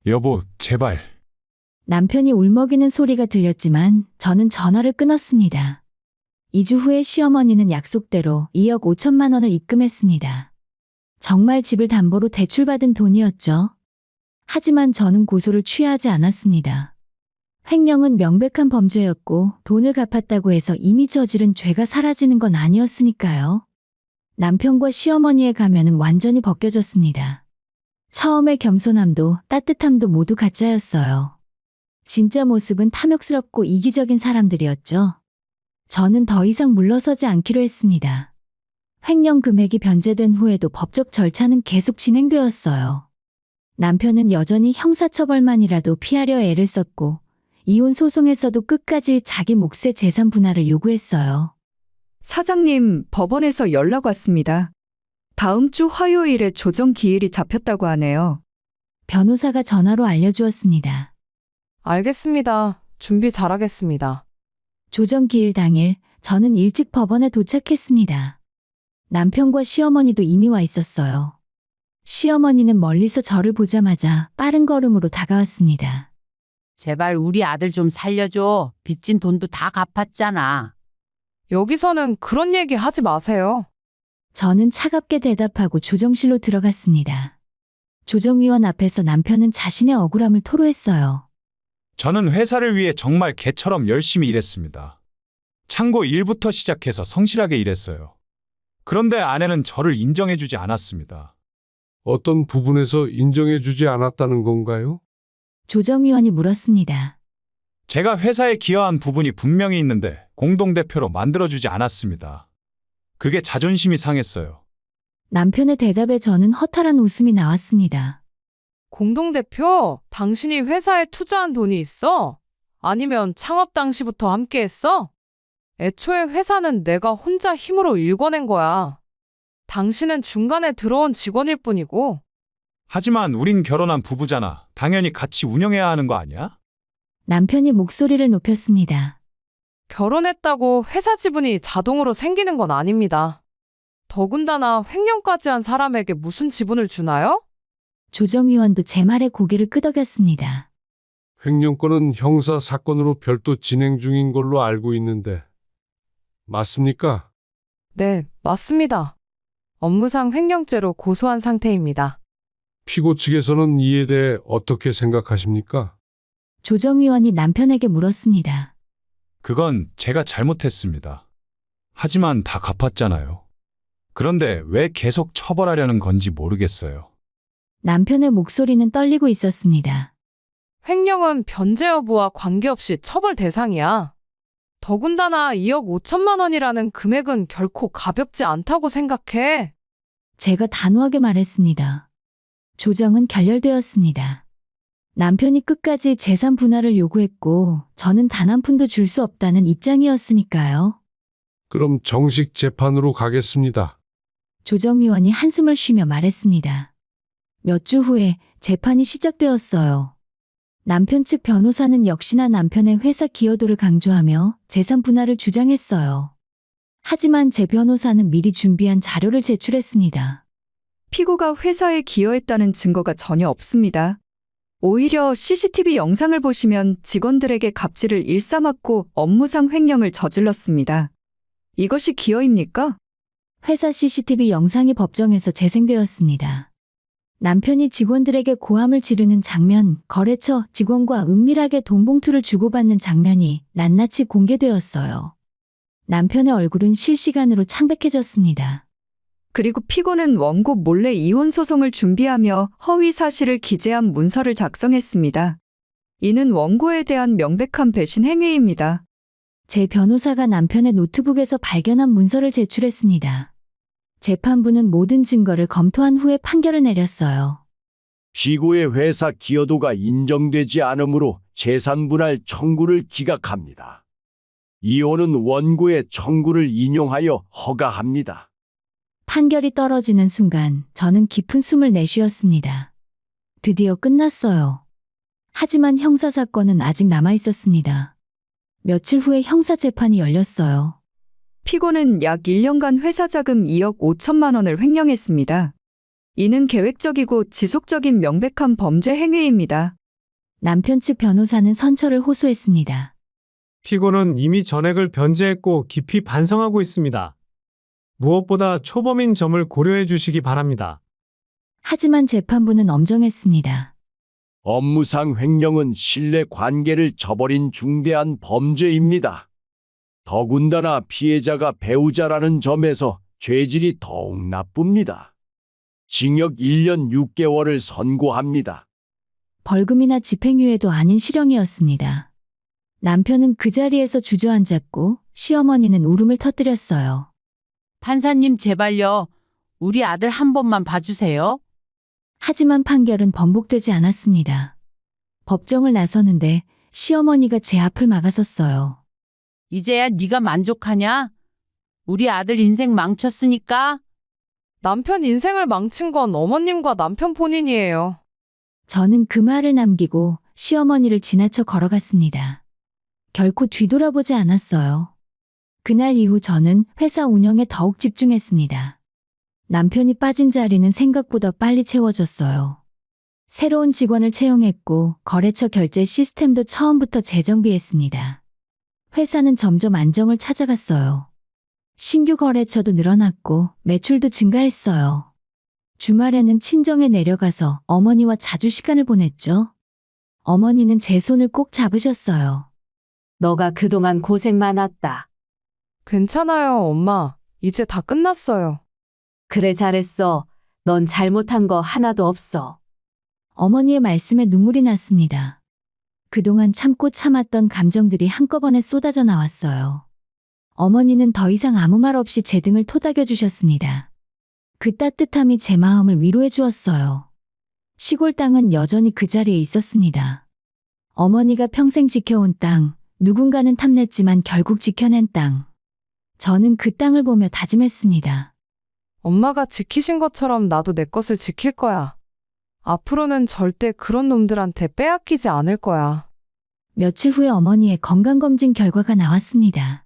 여보, 제발. 남편이 울먹이는 소리가 들렸지만 저는 전화를 끊었습니다. 2주 후에 시어머니는 약속대로 2억 5천만 원을 입금했습니다. 정말 집을 담보로 대출받은 돈이었죠. 하지만 저는 고소를 취하지 않았습니다. 횡령은 명백한 범죄였고 돈을 갚았다고 해서 이미 저지른 죄가 사라지는 건 아니었으니까요. 남편과 시어머니의 가면은 완전히 벗겨졌습니다. 처음의 겸손함도 따뜻함도 모두 가짜였어요. 진짜 모습은 탐욕스럽고 이기적인 사람들이었죠. 저는 더 이상 물러서지 않기로 했습니다. 횡령 금액이 변제된 후에도 법적 절차는 계속 진행되었어요. 남편은 여전히 형사처벌만이라도 피하려 애를 썼고 이혼 소송에서도 끝까지 자기 몫의 재산 분할을 요구했어요. 사장님, 법원에서 연락 왔습니다. 다음 주 화요일에 조정 기일이 잡혔다고 하네요. 변호사가 전화로 알려주었습니다. 알겠습니다. 준비 잘하겠습니다. 조정 기일 당일 저는 일찍 법원에 도착했습니다. 남편과 시어머니도 이미 와 있었어요. 시어머니는 멀리서 저를 보자마자 빠른 걸음으로 다가왔습니다. 제발 우리 아들 좀 살려줘. 빚진 돈도 다 갚았잖아. 여기서는 그런 얘기 하지 마세요. 저는 차갑게 대답하고 조정실로 들어갔습니다. 조정위원 앞에서 남편은 자신의 억울함을 토로했어요. 저는 회사를 위해 정말 개처럼 열심히 일했습니다. 창고 일부터 시작해서 성실하게 일했어요. 그런데 아내는 저를 인정해주지 않았습니다. 어떤 부분에서 인정해주지 않았다는 건가요? 조정위원이 물었습니다. 제가 회사에 기여한 부분이 분명히 있는데 공동대표로 만들어주지 않았습니다. 그게 자존심이 상했어요. 남편의 대답에 저는 허탈한 웃음이 나왔습니다. 공동대표, 당신이 회사에 투자한 돈이 있어? 아니면 창업 당시부터 함께 했어? 애초에 회사는 내가 혼자 힘으로 일궈낸 거야. 당신은 중간에 들어온 직원일 뿐이고. 하지만 우린 결혼한 부부잖아. 당연히 같이 운영해야 하는 거 아니야? 남편이 목소리를 높였습니다. 결혼했다고 회사 지분이 자동으로 생기는 건 아닙니다. 더군다나 횡령까지 한 사람에게 무슨 지분을 주나요? 조정위원도 제 말에 고개를 끄덕였습니다. 횡령건은 형사 사건으로 별도 진행 중인 걸로 알고 있는데 맞습니까? 네, 맞습니다. 업무상 횡령죄로 고소한 상태입니다. 피고 측에서는 이에 대해 어떻게 생각하십니까? 조정위원이 남편에게 물었습니다. 그건 제가 잘못했습니다. 하지만 다 갚았잖아요. 그런데 왜 계속 처벌하려는 건지 모르겠어요. 남편의 목소리는 떨리고 있었습니다. 횡령은 변제 여부와 관계없이 처벌 대상이야. 더군다나 2억 5천만 원이라는 금액은 결코 가볍지 않다고 생각해. 제가 단호하게 말했습니다. 조정은 결렬되었습니다. 남편이 끝까지 재산 분할을 요구했고 저는 단 한 푼도 줄 수 없다는 입장이었으니까요. 그럼 정식 재판으로 가겠습니다. 조정위원이 한숨을 쉬며 말했습니다. 몇 주 후에 재판이 시작되었어요. 남편 측 변호사는 역시나 남편의 회사 기여도를 강조하며 재산 분할을 주장했어요. 하지만 제 변호사는 미리 준비한 자료를 제출했습니다. 피고가 회사에 기여했다는 증거가 전혀 없습니다. 오히려 CCTV 영상을 보시면 직원들에게 갑질을 일삼았고 업무상 횡령을 저질렀습니다. 이것이 기여입니까? 회사 CCTV 영상이 법정에서 재생되었습니다. 남편이 직원들에게 고함을 지르는 장면, 거래처 직원과 은밀하게 돈 봉투를 주고받는 장면이 낱낱이 공개되었어요. 남편의 얼굴은 실시간으로 창백해졌습니다. 그리고 피고는 원고 몰래 이혼 소송을 준비하며 허위 사실을 기재한 문서를 작성했습니다. 이는 원고에 대한 명백한 배신 행위입니다. 제 변호사가 남편의 노트북에서 발견한 문서를 제출했습니다. 재판부는 모든 증거를 검토한 후에 판결을 내렸어요. 피고의 회사 기여도가 인정되지 않으므로 재산분할 청구를 기각합니다. 이혼은 원고의 청구를 인용하여 허가합니다. 판결이 떨어지는 순간 저는 깊은 숨을 내쉬었습니다. 드디어 끝났어요. 하지만 형사사건은 아직 남아있었습니다. 며칠 후에 형사재판이 열렸어요. 피고는 약 1년간 회사 자금 2억 5천만 원을 횡령했습니다. 이는 계획적이고 지속적인 명백한 범죄 행위입니다. 남편 측 변호사는 선처를 호소했습니다. 피고는 이미 전액을 변제했고 깊이 반성하고 있습니다. 무엇보다 초범인 점을 고려해 주시기 바랍니다. 하지만 재판부는 엄정했습니다. 업무상 횡령은 신뢰 관계를 저버린 중대한 범죄입니다. 더군다나 피해자가 배우자라는 점에서 죄질이 더욱 나쁩니다. 징역 1년 6개월을 선고합니다. 벌금이나 집행유예도 아닌 실형이었습니다. 남편은 그 자리에서 주저앉았고 시어머니는 울음을 터뜨렸어요. 판사님 제발요. 우리 아들 한 번만 봐주세요. 하지만 판결은 번복되지 않았습니다. 법정을 나서는데 시어머니가 제 앞을 막아섰어요. 이제야 네가 만족하냐? 우리 아들 인생 망쳤으니까. 남편 인생을 망친 건 어머님과 남편 본인이에요. 저는 그 말을 남기고 시어머니를 지나쳐 걸어갔습니다. 결코 뒤돌아보지 않았어요. 그날 이후 저는 회사 운영에 더욱 집중했습니다. 남편이 빠진 자리는 생각보다 빨리 채워졌어요. 새로운 직원을 채용했고 거래처 결제 시스템도 처음부터 재정비했습니다. 회사는 점점 안정을 찾아갔어요. 신규 거래처도 늘어났고 매출도 증가했어요. 주말에는 친정에 내려가서 어머니와 자주 시간을 보냈죠. 어머니는 제 손을 꼭 잡으셨어요. 너가 그동안 고생 많았다. 괜찮아요, 엄마. 이제 다 끝났어요. 그래 잘했어. 넌 잘못한 거 하나도 없어. 어머니의 말씀에 눈물이 났습니다. 그동안 참고 참았던 감정들이 한꺼번에 쏟아져 나왔어요. 어머니는 더 이상 아무 말 없이 제 등을 토닥여 주셨습니다. 그 따뜻함이 제 마음을 위로해 주었어요. 시골 땅은 여전히 그 자리에 있었습니다. 어머니가 평생 지켜온 땅, 누군가는 탐냈지만 결국 지켜낸 땅. 저는 그 땅을 보며 다짐했습니다. 엄마가 지키신 것처럼 나도 내 것을 지킬 거야. 앞으로는 절대 그런 놈들한테 빼앗기지 않을 거야. 며칠 후에 어머니의 건강검진 결과가 나왔습니다.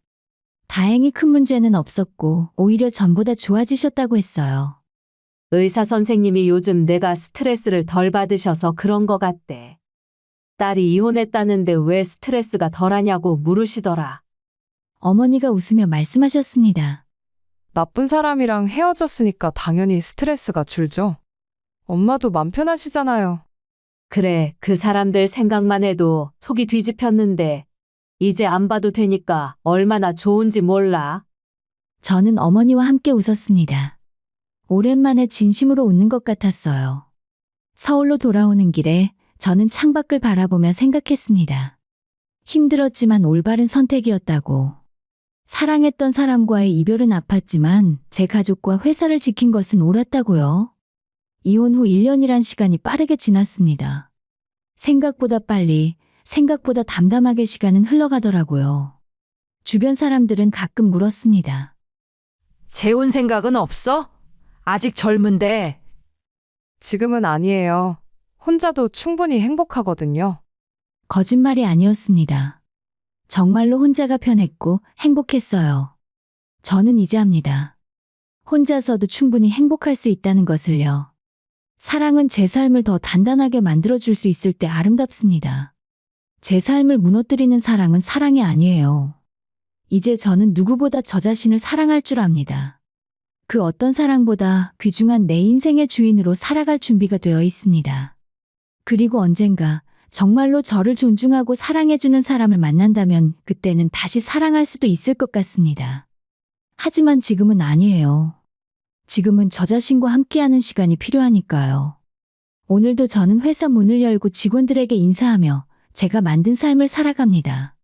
다행히 큰 문제는 없었고 오히려 전보다 좋아지셨다고 했어요. 의사 선생님이 요즘 내가 스트레스를 덜 받으셔서 그런 거 같대. 딸이 이혼했다는데 왜 스트레스가 덜하냐고 물으시더라. 어머니가 웃으며 말씀하셨습니다. 나쁜 사람이랑 헤어졌으니까 당연히 스트레스가 줄죠. 엄마도 맘 편하시잖아요. 그래, 그 사람들 생각만 해도 속이 뒤집혔는데 이제 안 봐도 되니까 얼마나 좋은지 몰라. 저는 어머니와 함께 웃었습니다. 오랜만에 진심으로 웃는 것 같았어요. 서울로 돌아오는 길에 저는 창밖을 바라보며 생각했습니다. 힘들었지만 올바른 선택이었다고. 사랑했던 사람과의 이별은 아팠지만 제 가족과 회사를 지킨 것은 옳았다고요. 이혼 후 1년이란 시간이 빠르게 지났습니다. 생각보다 빨리, 생각보다 담담하게 시간은 흘러가더라고요. 주변 사람들은 가끔 물었습니다. 재혼 생각은 없어? 아직 젊은데. 지금은 아니에요. 혼자도 충분히 행복하거든요. 거짓말이 아니었습니다. 정말로 혼자가 편했고 행복했어요. 저는 이제 압니다. 혼자서도 충분히 행복할 수 있다는 것을요. 사랑은 제 삶을 더 단단하게 만들어줄 수 있을 때 아름답습니다. 제 삶을 무너뜨리는 사랑은 사랑이 아니에요. 이제 저는 누구보다 저 자신을 사랑할 줄 압니다. 그 어떤 사랑보다 귀중한 내 인생의 주인으로 살아갈 준비가 되어 있습니다. 그리고 언젠가 정말로 저를 존중하고 사랑해주는 사람을 만난다면 그때는 다시 사랑할 수도 있을 것 같습니다. 하지만 지금은 아니에요. 지금은 저 자신과 함께하는 시간이 필요하니까요. 오늘도 저는 회사 문을 열고 직원들에게 인사하며 제가 만든 삶을 살아갑니다.